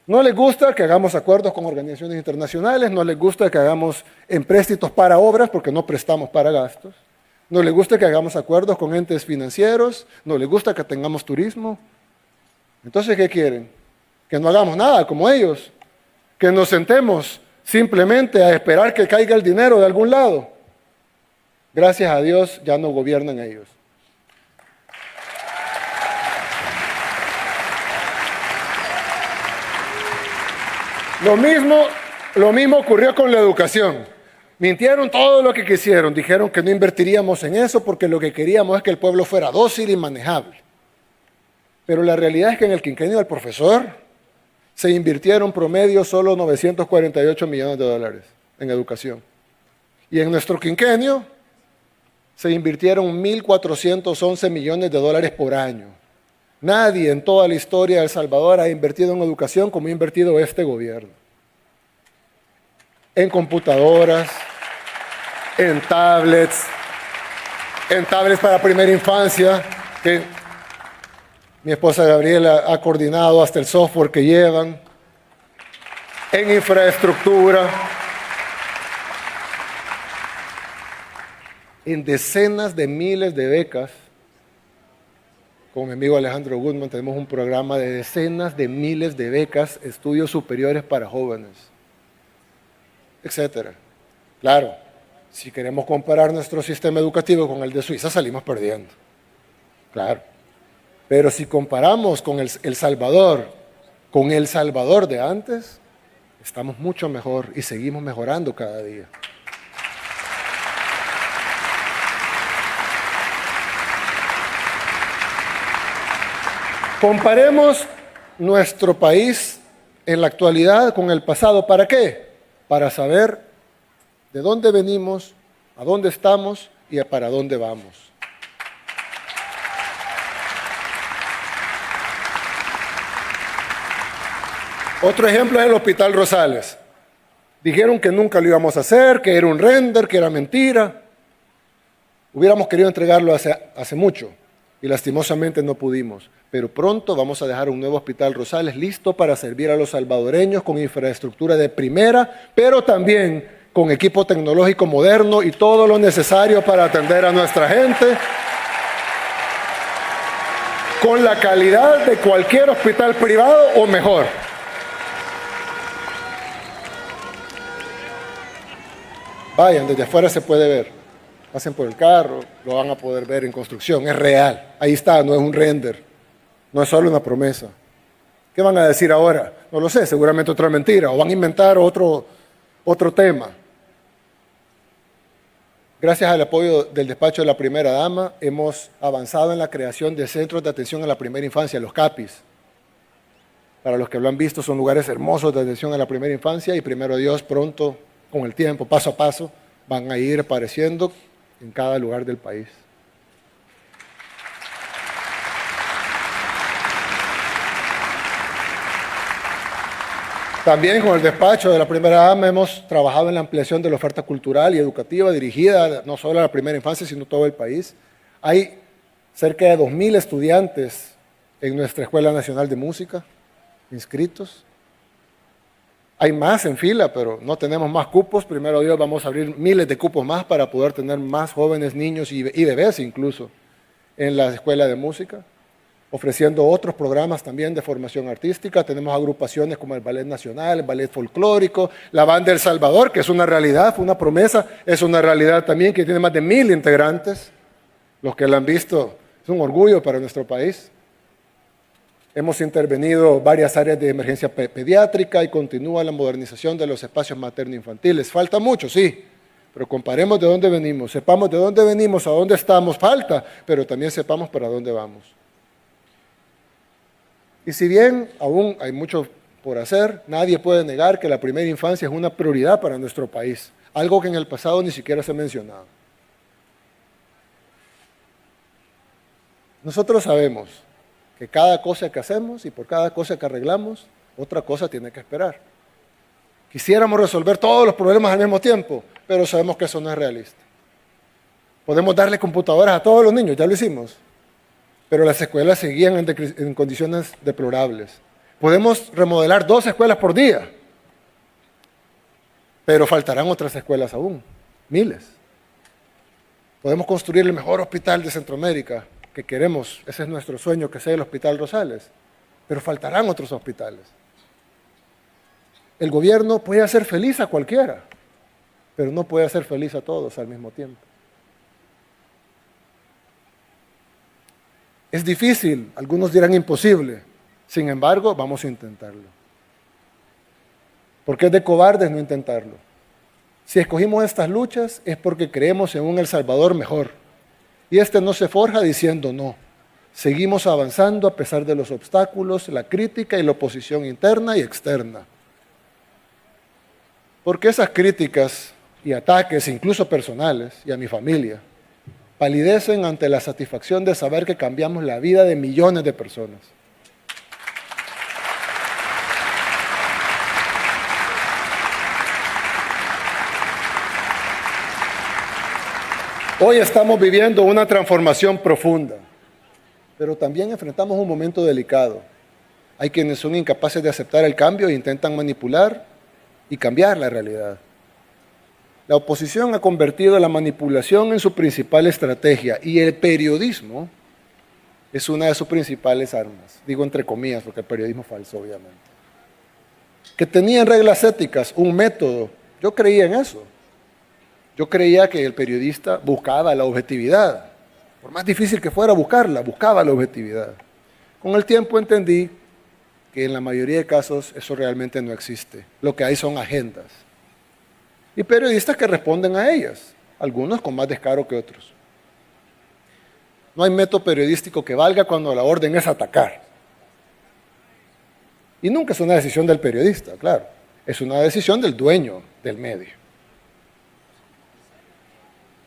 No les gusta que hagamos acuerdos con organizaciones internacionales, no les gusta que hagamos empréstitos para obras porque no prestamos para gastos, no les gusta que hagamos acuerdos con entes financieros, no les gusta que tengamos turismo. Entonces, ¿qué quieren? Que no hagamos nada como ellos, que nos sentemos simplemente a esperar que caiga el dinero de algún lado. Gracias a Dios ya no gobiernan ellos. Lo mismo ocurrió con la educación. Mintieron todo lo que quisieron, dijeron que no invertiríamos en eso porque lo que queríamos es que el pueblo fuera dócil y manejable. Pero la realidad es que en el quinquenio del profesor se invirtieron promedio solo 948 millones de dólares en educación. Y en nuestro quinquenio se invirtieron 1.411 millones de dólares por año. Nadie en toda la historia de El Salvador ha invertido en educación como ha invertido este gobierno. En computadoras, en tablets para primera infancia, que mi esposa Gabriela ha coordinado hasta el software que llevan, en infraestructura, en decenas de miles de becas. Con mi amigo Alejandro Goodman tenemos un programa de decenas de miles de becas, estudios superiores para jóvenes, etcétera. Claro, si queremos comparar nuestro sistema educativo con el de Suiza, salimos perdiendo. Claro. Pero si comparamos con El Salvador, con El Salvador de antes, estamos mucho mejor y seguimos mejorando cada día. Comparemos nuestro país en la actualidad con el pasado. ¿Para qué? Para saber de dónde venimos, a dónde estamos y para dónde vamos. Otro ejemplo es el Hospital Rosales. Dijeron que nunca lo íbamos a hacer, que era un render, que era mentira. Hubiéramos querido entregarlo hace mucho y lastimosamente no pudimos. Pero pronto vamos a dejar un nuevo Hospital Rosales listo para servir a los salvadoreños con infraestructura de primera, pero también con equipo tecnológico moderno y todo lo necesario para atender a nuestra gente, con la calidad de cualquier hospital privado o mejor. Vayan, desde afuera se puede ver. Pasen por el carro, lo van a poder ver en construcción, es real. Ahí está, no es un render, no es solo una promesa. ¿Qué van a decir ahora? No lo sé, seguramente otra mentira, o van a inventar otro tema. Gracias al apoyo del despacho de la primera dama, hemos avanzado en la creación de centros de atención a la primera infancia, los CAPIs. Para los que lo han visto, son lugares hermosos de atención a la primera infancia y primero Dios, pronto, con el tiempo, paso a paso, van a ir apareciendo en cada lugar del país. También con el despacho de la primera dama hemos trabajado en la ampliación de la oferta cultural y educativa dirigida no solo a la primera infancia, sino a todo el país. Hay cerca de 2.000 estudiantes en nuestra Escuela Nacional de Música inscritos. Hay más en fila, pero no tenemos más cupos. Primero Dios, vamos a abrir miles de cupos más para poder tener más jóvenes, niños y bebés incluso en la Escuela de Música, ofreciendo otros programas también de formación artística. Tenemos agrupaciones como el Ballet Nacional, el Ballet Folclórico, la Banda El Salvador, que es una realidad, fue una promesa, es una realidad también, que tiene más de 1.000 integrantes. Los que la han visto, es un orgullo para nuestro país. Hemos intervenido varias áreas de emergencia pediátrica y continúa la modernización de los espacios materno-infantiles. Falta mucho, sí, pero comparemos de dónde venimos, sepamos de dónde venimos, a dónde estamos, falta, pero también sepamos para dónde vamos. Y si bien aún hay mucho por hacer, nadie puede negar que la primera infancia es una prioridad para nuestro país, algo que en el pasado ni siquiera se ha mencionado. Nosotros sabemos que cada cosa que hacemos y por cada cosa que arreglamos, otra cosa tiene que esperar. Quisiéramos resolver todos los problemas al mismo tiempo, pero sabemos que eso no es realista. Podemos darle computadoras a todos los niños, ya lo hicimos, pero las escuelas seguían en condiciones deplorables. Podemos remodelar 2 escuelas por día, pero faltarán otras escuelas aún, miles. Podemos construir el mejor hospital de Centroamérica, que queremos, ese es nuestro sueño, que sea el Hospital Rosales, pero faltarán otros hospitales. El gobierno puede hacer feliz a cualquiera, pero no puede hacer feliz a todos al mismo tiempo. Es difícil, algunos dirán imposible, sin embargo, vamos a intentarlo. Porque es de cobardes no intentarlo. Si escogimos estas luchas es porque creemos en un El Salvador mejor. Y este no se forja diciendo no. Seguimos avanzando a pesar de los obstáculos, la crítica y la oposición interna y externa. Porque esas críticas y ataques, incluso personales, y a mi familia, palidecen ante la satisfacción de saber que cambiamos la vida de millones de personas. Hoy estamos viviendo una transformación profunda, pero también enfrentamos un momento delicado. Hay quienes son incapaces de aceptar el cambio e intentan manipular y cambiar la realidad. La oposición ha convertido la manipulación en su principal estrategia y el periodismo es una de sus principales armas. Digo entre comillas porque el periodismo es falso, obviamente. Que tenían reglas éticas, un método. Yo creía en eso. Yo creía que el periodista buscaba la objetividad. Por más difícil que fuera buscarla, buscaba la objetividad. Con el tiempo entendí que en la mayoría de casos eso realmente no existe. Lo que hay son agendas. Y periodistas que responden a ellas, algunos con más descaro que otros. No hay método periodístico que valga cuando la orden es atacar. Y nunca es una decisión del periodista, claro. Es una decisión del dueño del medio.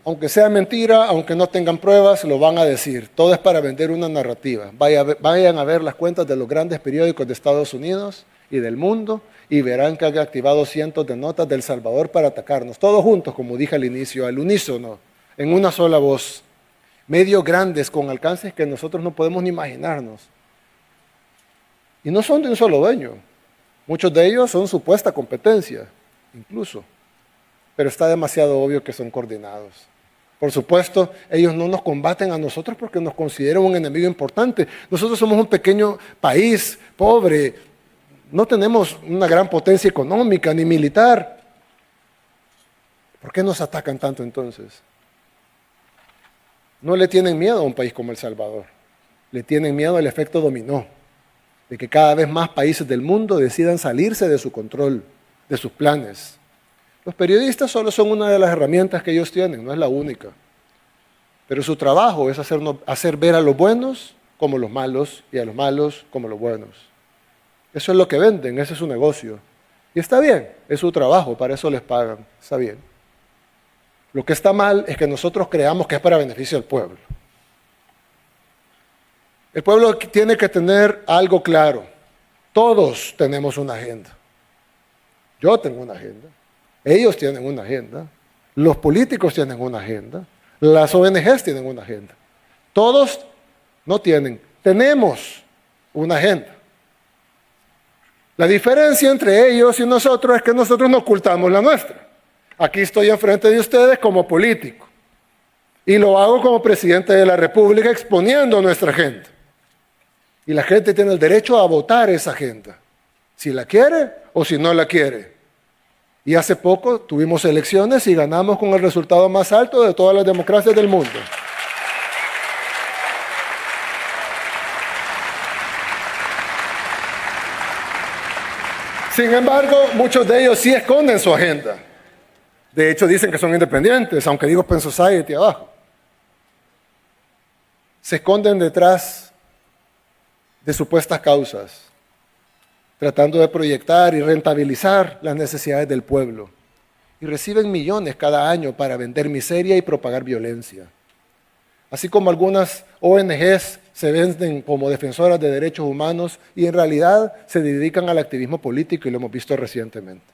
Aunque sea mentira, aunque no tengan pruebas, lo van a decir. Todo es para vender una narrativa. Vayan a ver las cuentas de los grandes periódicos de Estados Unidos y del mundo y verán que han activado cientos de notas de El Salvador para atacarnos. Todos juntos, como dije al inicio, al unísono, en una sola voz. Medios grandes con alcances que nosotros no podemos ni imaginarnos. Y no son de un solo dueño. Muchos de ellos son supuesta competencia, incluso. Pero está demasiado obvio que son coordinados. Por supuesto, ellos no nos combaten a nosotros porque nos consideran un enemigo importante. Nosotros somos un pequeño país, pobre, no tenemos una gran potencia económica ni militar. ¿Por qué nos atacan tanto entonces? No le tienen miedo a un país como El Salvador. Le tienen miedo al efecto dominó, de que cada vez más países del mundo decidan salirse de su control, de sus planes. Los periodistas solo son una de las herramientas que ellos tienen, no es la única. Pero su trabajo es hacer ver a los buenos como los malos y a los malos como los buenos. Eso es lo que venden, ese es su negocio. Y está bien, es su trabajo, para eso les pagan, está bien. Lo que está mal es que nosotros creamos que es para beneficio del pueblo. El pueblo tiene que tener algo claro. Todos tenemos una agenda. Yo tengo una agenda. Ellos tienen una agenda, los políticos tienen una agenda, las ONGs tienen una agenda. Todos no tienen, tenemos una agenda. La diferencia entre ellos y nosotros es que nosotros no ocultamos la nuestra. Aquí estoy enfrente de ustedes como político y lo hago como presidente de la República exponiendo nuestra agenda. Y la gente tiene el derecho a votar esa agenda, si la quiere o si no la quiere. Y hace poco tuvimos elecciones y ganamos con el resultado más alto de todas las democracias del mundo. Sin embargo, muchos de ellos sí esconden su agenda. De hecho, dicen que son independientes, aunque digo Open Society abajo. Se esconden detrás de supuestas causas, tratando de proyectar y rentabilizar las necesidades del pueblo. Y reciben millones cada año para vender miseria y propagar violencia. Así como algunas ONGs se venden como defensoras de derechos humanos y en realidad se dedican al activismo político y lo hemos visto recientemente.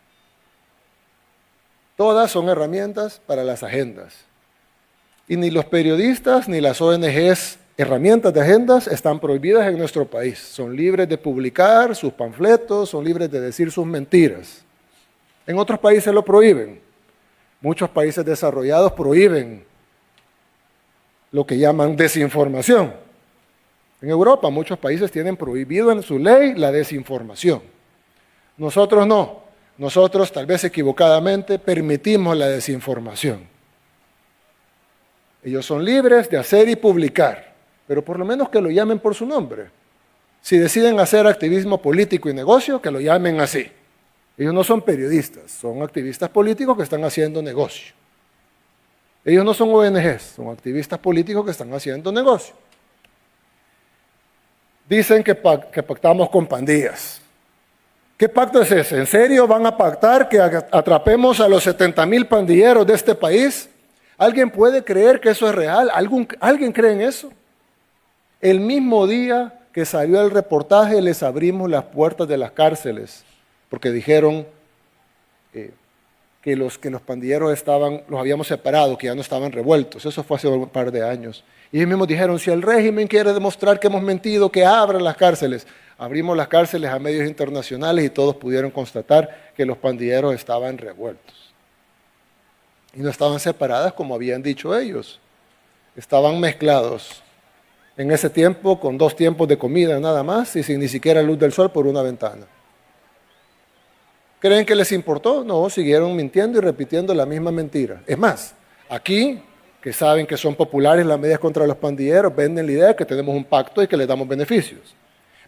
Todas son herramientas para las agendas. Y ni los periodistas ni las ONGs, herramientas de agendas, están prohibidas en nuestro país. Son libres de publicar sus panfletos, son libres de decir sus mentiras. En otros países lo prohíben. Muchos países desarrollados prohíben lo que llaman desinformación. En Europa muchos países tienen prohibido en su ley la desinformación. Nosotros no. Nosotros, tal vez equivocadamente, permitimos la desinformación. Ellos son libres de hacer y publicar, pero por lo menos que lo llamen por su nombre. Si deciden hacer activismo político y negocio, que lo llamen así. Ellos no son periodistas, son activistas políticos que están haciendo negocio. Ellos no son ONGs, son activistas políticos que están haciendo negocio. Dicen que pactamos con pandillas. ¿Qué pacto es ese? ¿En serio van a pactar que atrapemos a los 70,000 pandilleros de este país? ¿Alguien puede creer que eso es real? ¿Alguien cree en eso? El mismo día que salió el reportaje les abrimos las puertas de las cárceles porque dijeron que los pandilleros los habíamos separado, que ya no estaban revueltos. Eso fue hace un par de años. Y ellos mismos dijeron, si el régimen quiere demostrar que hemos mentido, que abran las cárceles. Abrimos las cárceles a medios internacionales y todos pudieron constatar que los pandilleros estaban revueltos. Y no estaban separadas como habían dicho ellos. Estaban mezclados en ese tiempo con 2 tiempos de comida nada más y sin ni siquiera luz del sol por una ventana. ¿Creen que les importó? No, siguieron mintiendo y repitiendo la misma mentira. Es más, aquí, que saben que son populares las medidas contra los pandilleros, venden la idea de que tenemos un pacto y que les damos beneficios.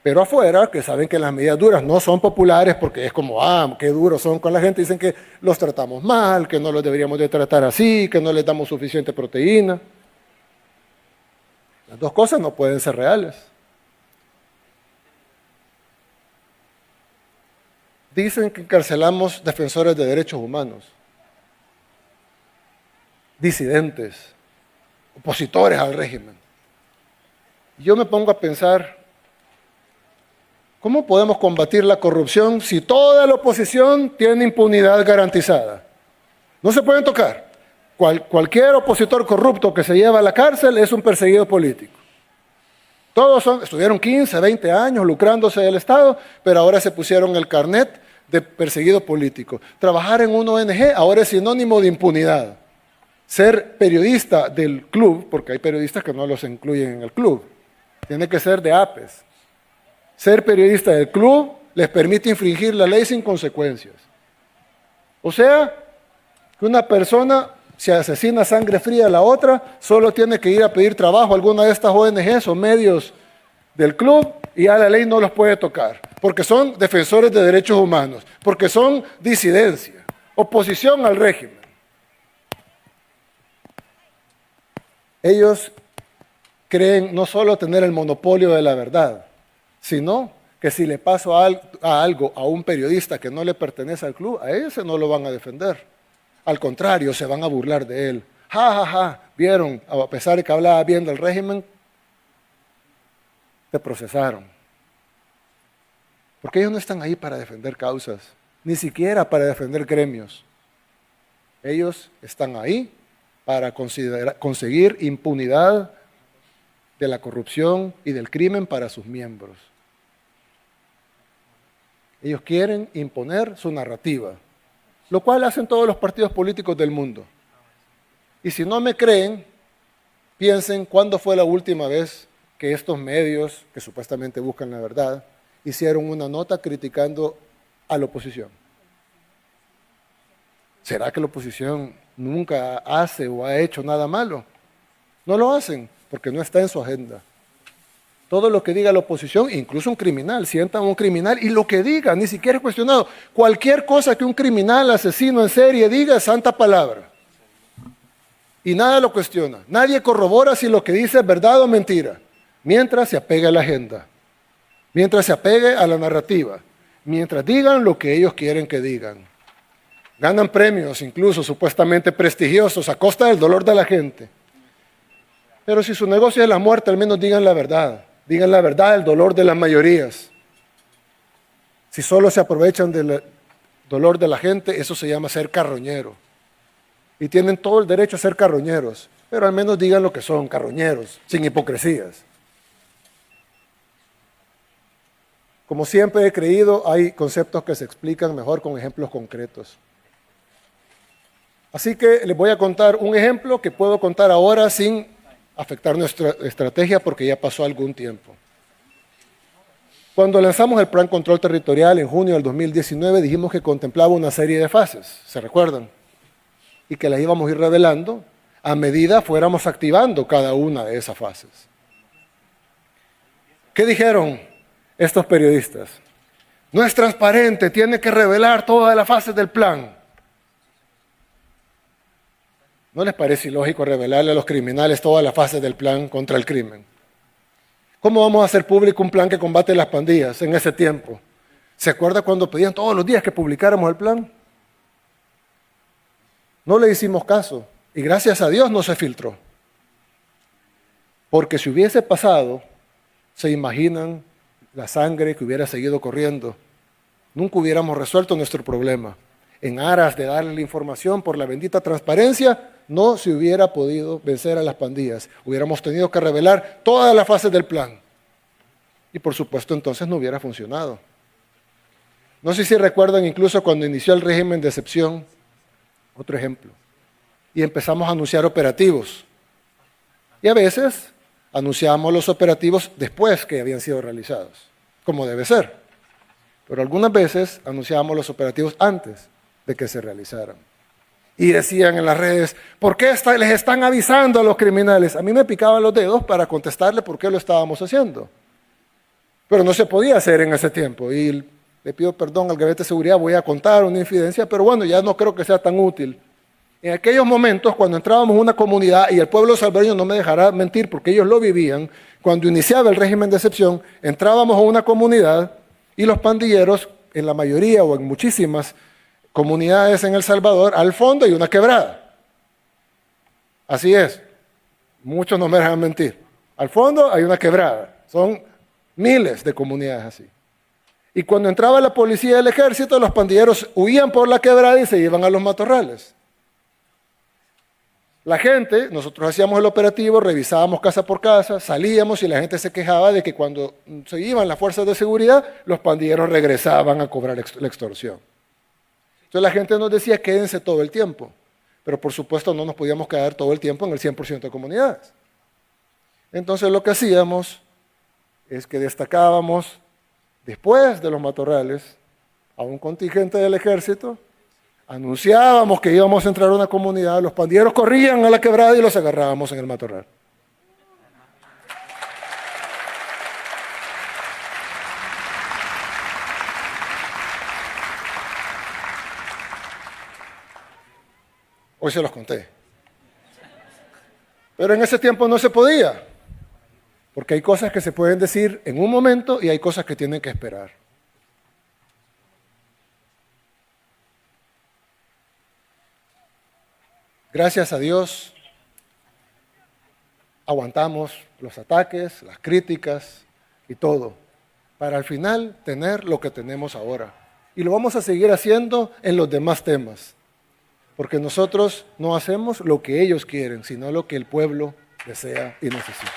Pero afuera, que saben que las medidas duras no son populares porque es como, qué duros son con la gente, dicen que los tratamos mal, que no los deberíamos de tratar así, que no les damos suficiente proteína. Las dos cosas no pueden ser reales. Dicen que encarcelamos defensores de derechos humanos, disidentes, opositores al régimen. Yo me pongo a pensar, ¿cómo podemos combatir la corrupción si toda la oposición tiene impunidad garantizada? No se pueden tocar. Cualquier opositor corrupto que se lleva a la cárcel es un perseguido político. Todos estuvieron 15, 20 años lucrándose del Estado, pero ahora se pusieron el carnet de perseguido político. Trabajar en una ONG ahora es sinónimo de impunidad. Ser periodista del club, porque hay periodistas que no los incluyen en el club, tiene que ser de APES. Ser periodista del club les permite infringir la ley sin consecuencias. O sea, que una persona, si asesina a sangre fría a la otra, solo tiene que ir a pedir trabajo a alguna de estas ONGs o medios del club y ya la ley no los puede tocar, porque son defensores de derechos humanos, porque son disidencia, oposición al régimen. Ellos creen no solo tener el monopolio de la verdad, sino que si le paso algo a un periodista que no le pertenece al club, a ese no lo van a defender. Al contrario, se van a burlar de él. ¿Vieron? A pesar de que hablaba bien del régimen, te procesaron. Porque ellos no están ahí para defender causas, ni siquiera para defender gremios. Ellos están ahí para conseguir impunidad de la corrupción y del crimen para sus miembros. Ellos quieren imponer su narrativa, lo cual hacen todos los partidos políticos del mundo. Y si no me creen, piensen cuándo fue la última vez que estos medios, que supuestamente buscan la verdad, hicieron una nota criticando a la oposición. ¿Será que la oposición nunca hace o ha hecho nada malo? No lo hacen, porque no está en su agenda. Todo lo que diga la oposición, incluso un criminal, sientan a un criminal y lo que diga, ni siquiera es cuestionado. Cualquier cosa que un criminal, asesino en serie diga es santa palabra. Y nada lo cuestiona. Nadie corrobora si lo que dice es verdad o mentira. Mientras se apegue a la agenda, mientras se apegue a la narrativa, mientras digan lo que ellos quieren que digan. Ganan premios, incluso supuestamente prestigiosos, a costa del dolor de la gente. Pero si su negocio es la muerte, al menos digan la verdad del dolor de las mayorías. Si solo se aprovechan del dolor de la gente, eso se llama ser carroñero. Y tienen todo el derecho a ser carroñeros, pero al menos digan lo que son, carroñeros, sin hipocresías. Como siempre he creído, hay conceptos que se explican mejor con ejemplos concretos. Así que les voy a contar un ejemplo que puedo contar ahora sin afectar nuestra estrategia porque ya pasó algún tiempo. Cuando lanzamos el Plan Control Territorial en junio del 2019, dijimos que contemplaba una serie de fases, ¿se recuerdan? Y que las íbamos a ir revelando a medida fuéramos activando cada una de esas fases. ¿Qué dijeron estos periodistas? No es transparente, tiene que revelar todas las fases del plan. ¿No les parece ilógico revelarle a los criminales todas las fases del plan contra el crimen? ¿Cómo vamos a hacer público un plan que combate las pandillas en ese tiempo? ¿Se acuerda cuando pedían todos los días que publicáramos el plan? No le hicimos caso Y gracias a Dios no se filtró. Porque si hubiese pasado, se imaginan la sangre que hubiera seguido corriendo. Nunca hubiéramos resuelto nuestro problema. En aras de darle la información por la bendita transparencia, no se hubiera podido vencer a las pandillas. Hubiéramos tenido que revelar todas las fases del plan. Y por supuesto entonces no hubiera funcionado. No sé si recuerdan incluso cuando inició el régimen de excepción, otro ejemplo, y empezamos a anunciar operativos. Y a veces anunciábamos los operativos después que habían sido realizados, como debe ser. Pero algunas veces anunciábamos los operativos antes de que se realizaran. Y decían en las redes, ¿por qué les están avisando a los criminales? A mí me picaban los dedos para contestarle por qué lo estábamos haciendo. Pero no se podía hacer en ese tiempo. Y le pido perdón al Gabinete de Seguridad, voy a contar una infidencia, pero bueno, ya no creo que sea tan útil. En aquellos momentos, cuando entrábamos en una comunidad, y el pueblo salvadoreño no me dejará mentir porque ellos lo vivían, cuando iniciaba el régimen de excepción, entrábamos a una comunidad y los pandilleros, en la mayoría o en muchísimas comunidades en El Salvador, al fondo hay una quebrada. Así es, muchos no me dejan mentir. Al fondo hay una quebrada, son miles de comunidades así. Y cuando entraba la policía y el ejército, los pandilleros huían por la quebrada y se iban a los matorrales. La gente, nosotros hacíamos el operativo, revisábamos casa por casa, salíamos y la gente se quejaba de que cuando se iban las fuerzas de seguridad, los pandilleros regresaban a cobrar la extorsión. Entonces la gente nos decía, quédense todo el tiempo. Pero por supuesto no nos podíamos quedar todo el tiempo en el 100% de comunidades. Entonces lo que hacíamos es que destacábamos después de los matorrales a un contingente del ejército, anunciábamos que íbamos a entrar a una comunidad, los pandilleros corrían a la quebrada y los agarrábamos en el matorral. Hoy se los conté. Pero en ese tiempo no se podía, porque hay cosas que se pueden decir en un momento y hay cosas que tienen que esperar. Gracias a Dios, aguantamos los ataques, las críticas y todo, para al final tener lo que tenemos ahora. Y lo vamos a seguir haciendo en los demás temas, porque nosotros no hacemos lo que ellos quieren, sino lo que el pueblo desea y necesita.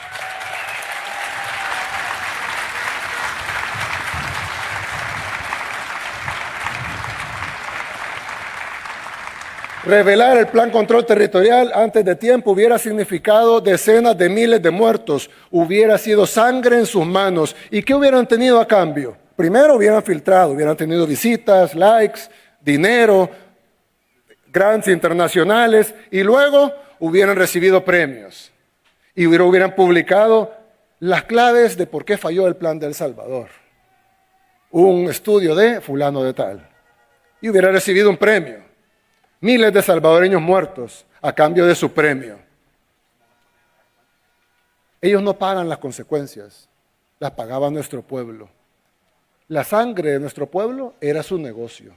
Revelar el plan control territorial antes de tiempo hubiera significado decenas de miles de muertos, hubiera sido sangre en sus manos. ¿Y qué hubieran tenido a cambio? Primero hubieran filtrado, hubieran tenido visitas, likes, dinero, grants internacionales y luego hubieran recibido premios. Y hubieran publicado las claves de por qué falló el plan de El Salvador. Un estudio de fulano de tal. Y hubiera recibido un premio. Miles de salvadoreños muertos a cambio de su premio. Ellos no pagan las consecuencias, las pagaba nuestro pueblo. La sangre de nuestro pueblo era su negocio.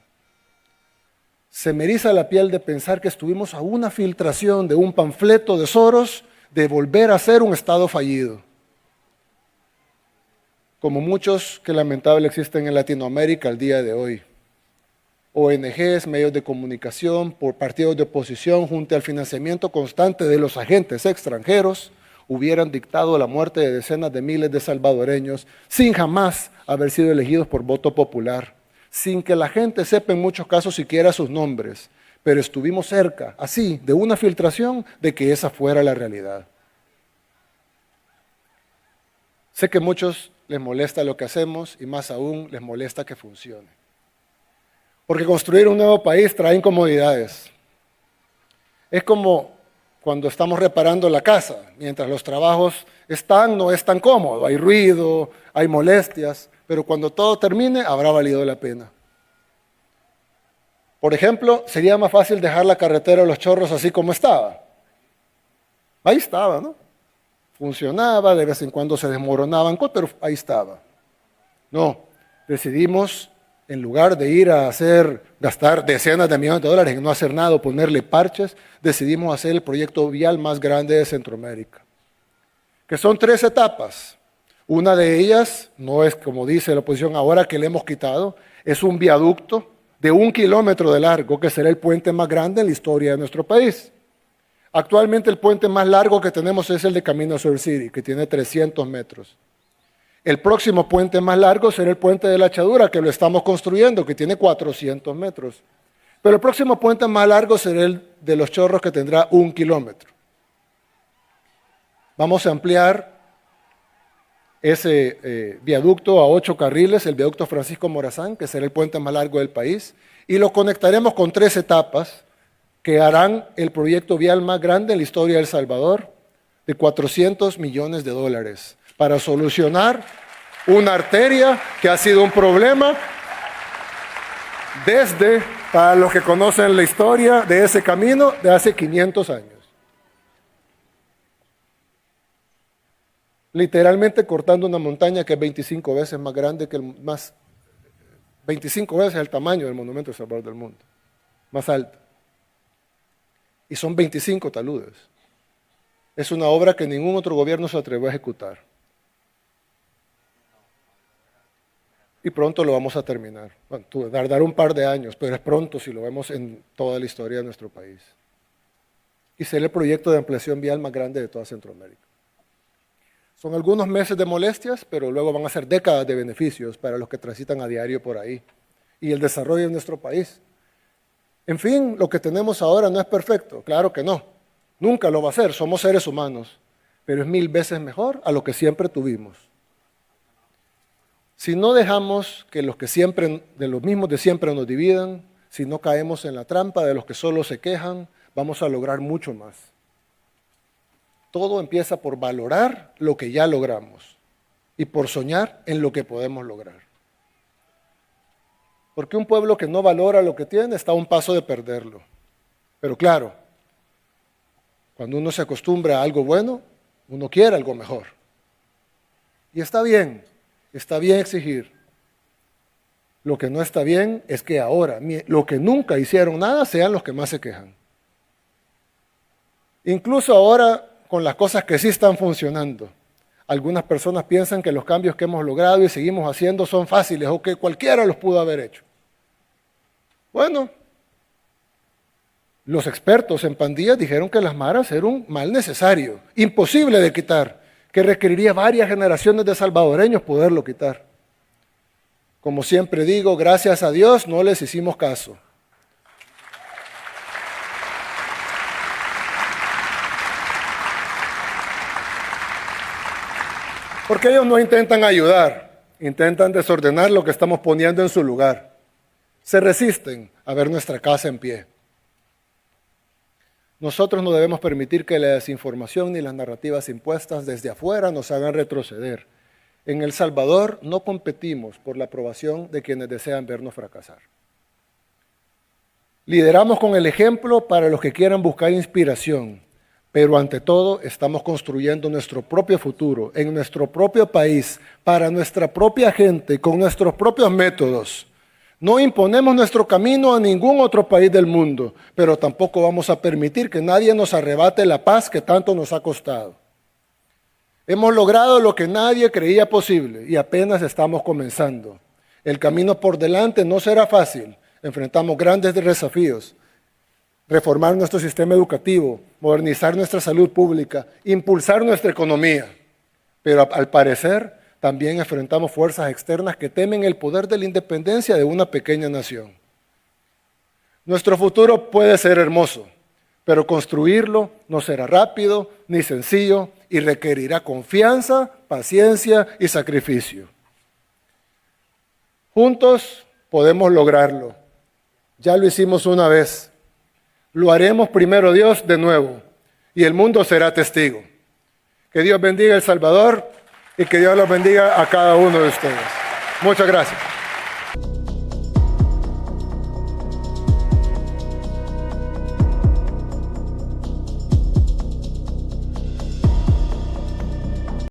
Se me eriza la piel de pensar que estuvimos a una filtración de un panfleto de Soros de volver a ser un Estado fallido. Como muchos que lamentable existen en Latinoamérica al día de hoy. ONGs, medios de comunicación, por partidos de oposición, junto al financiamiento constante de los agentes extranjeros, hubieran dictado la muerte de decenas de miles de salvadoreños sin jamás haber sido elegidos por voto popular, sin que la gente sepa en muchos casos siquiera sus nombres, pero estuvimos cerca, así, de una filtración de que esa fuera la realidad. Sé que a muchos les molesta lo que hacemos y más aún les molesta que funcione. Porque construir un nuevo país trae incomodidades. Es como cuando estamos reparando la casa, mientras los trabajos no es tan cómodo, hay ruido, hay molestias, pero cuando todo termine habrá valido la pena. Por ejemplo, sería más fácil dejar la carretera de Los Chorros así como estaba. Ahí estaba, ¿no? Funcionaba, de vez en cuando se desmoronaban, pero ahí estaba. No, decidimos En lugar de ir a gastar decenas de millones de dólares en no hacer nada o ponerle parches, decidimos hacer el proyecto vial más grande de Centroamérica, que son 3 etapas. Una de ellas, no es como dice la oposición ahora que le hemos quitado, es un viaducto de 1 kilómetro de largo, que será el puente más grande en la historia de nuestro país. Actualmente el puente más largo que tenemos es el de Camino Sur City, que tiene 300 metros. El próximo puente más largo será el puente de la Echadura, que lo estamos construyendo, que tiene 400 metros. Pero el próximo puente más largo será el de Los Chorros, que tendrá 1 kilómetro. Vamos a ampliar ese viaducto a 8 carriles, el viaducto Francisco Morazán, que será el puente más largo del país, y lo conectaremos con 3 etapas que harán el proyecto vial más grande en la historia de El Salvador, de 400 millones de dólares, para solucionar una arteria que ha sido un problema desde, para los que conocen la historia de ese camino, de hace 500 años. Literalmente cortando una montaña que es 25 veces más grande que 25 veces el tamaño del monumento del Salvador del mundo, más alto. Y son 25 taludes. Es una obra que ningún otro gobierno se atrevió a ejecutar. Y pronto lo vamos a terminar. Bueno, dará un par de años, pero es pronto si lo vemos en toda la historia de nuestro país. Y será el proyecto de ampliación vial más grande de toda Centroamérica. Son algunos meses de molestias, pero luego van a ser décadas de beneficios para los que transitan a diario por ahí. Y el desarrollo de nuestro país. En fin, lo que tenemos ahora no es perfecto, claro que no. Nunca lo va a ser, somos seres humanos. Pero es 1000 veces mejor a lo que siempre tuvimos. Si no dejamos que de los mismos de siempre nos dividan, si no caemos en la trampa de los que solo se quejan, vamos a lograr mucho más. Todo empieza por valorar lo que ya logramos y por soñar en lo que podemos lograr. Porque un pueblo que no valora lo que tiene está a un paso de perderlo. Pero claro, cuando uno se acostumbra a algo bueno, uno quiere algo mejor. Y está bien exigir. Lo que no está bien es que ahora, los que nunca hicieron nada, sean los que más se quejan. Incluso ahora, con las cosas que sí están funcionando, algunas personas piensan que los cambios que hemos logrado y seguimos haciendo son fáciles o que cualquiera los pudo haber hecho. Bueno, los expertos en pandillas dijeron que las maras eran un mal necesario, imposible de quitar, que requeriría varias generaciones de salvadoreños poderlo quitar. Como siempre digo, gracias a Dios no les hicimos caso. Porque ellos no intentan ayudar, intentan desordenar lo que estamos poniendo en su lugar. Se resisten a ver nuestra casa en pie. Nosotros no debemos permitir que la desinformación ni las narrativas impuestas desde afuera nos hagan retroceder. En El Salvador no competimos por la aprobación de quienes desean vernos fracasar. Lideramos con el ejemplo para los que quieran buscar inspiración, pero ante todo estamos construyendo nuestro propio futuro, en nuestro propio país, para nuestra propia gente, con nuestros propios métodos. No imponemos nuestro camino a ningún otro país del mundo, pero tampoco vamos a permitir que nadie nos arrebate la paz que tanto nos ha costado. Hemos logrado lo que nadie creía posible y apenas estamos comenzando. El camino por delante no será fácil, enfrentamos grandes desafíos. Reformar nuestro sistema educativo, modernizar nuestra salud pública, impulsar nuestra economía. Pero al parecer también enfrentamos fuerzas externas que temen el poder de la independencia de una pequeña nación. Nuestro futuro puede ser hermoso, pero construirlo no será rápido ni sencillo y requerirá confianza, paciencia y sacrificio. Juntos podemos lograrlo. Ya lo hicimos una vez. Lo haremos primero Dios de nuevo y el mundo será testigo. Que Dios bendiga a El Salvador y que Dios los bendiga a cada uno de ustedes. Muchas gracias.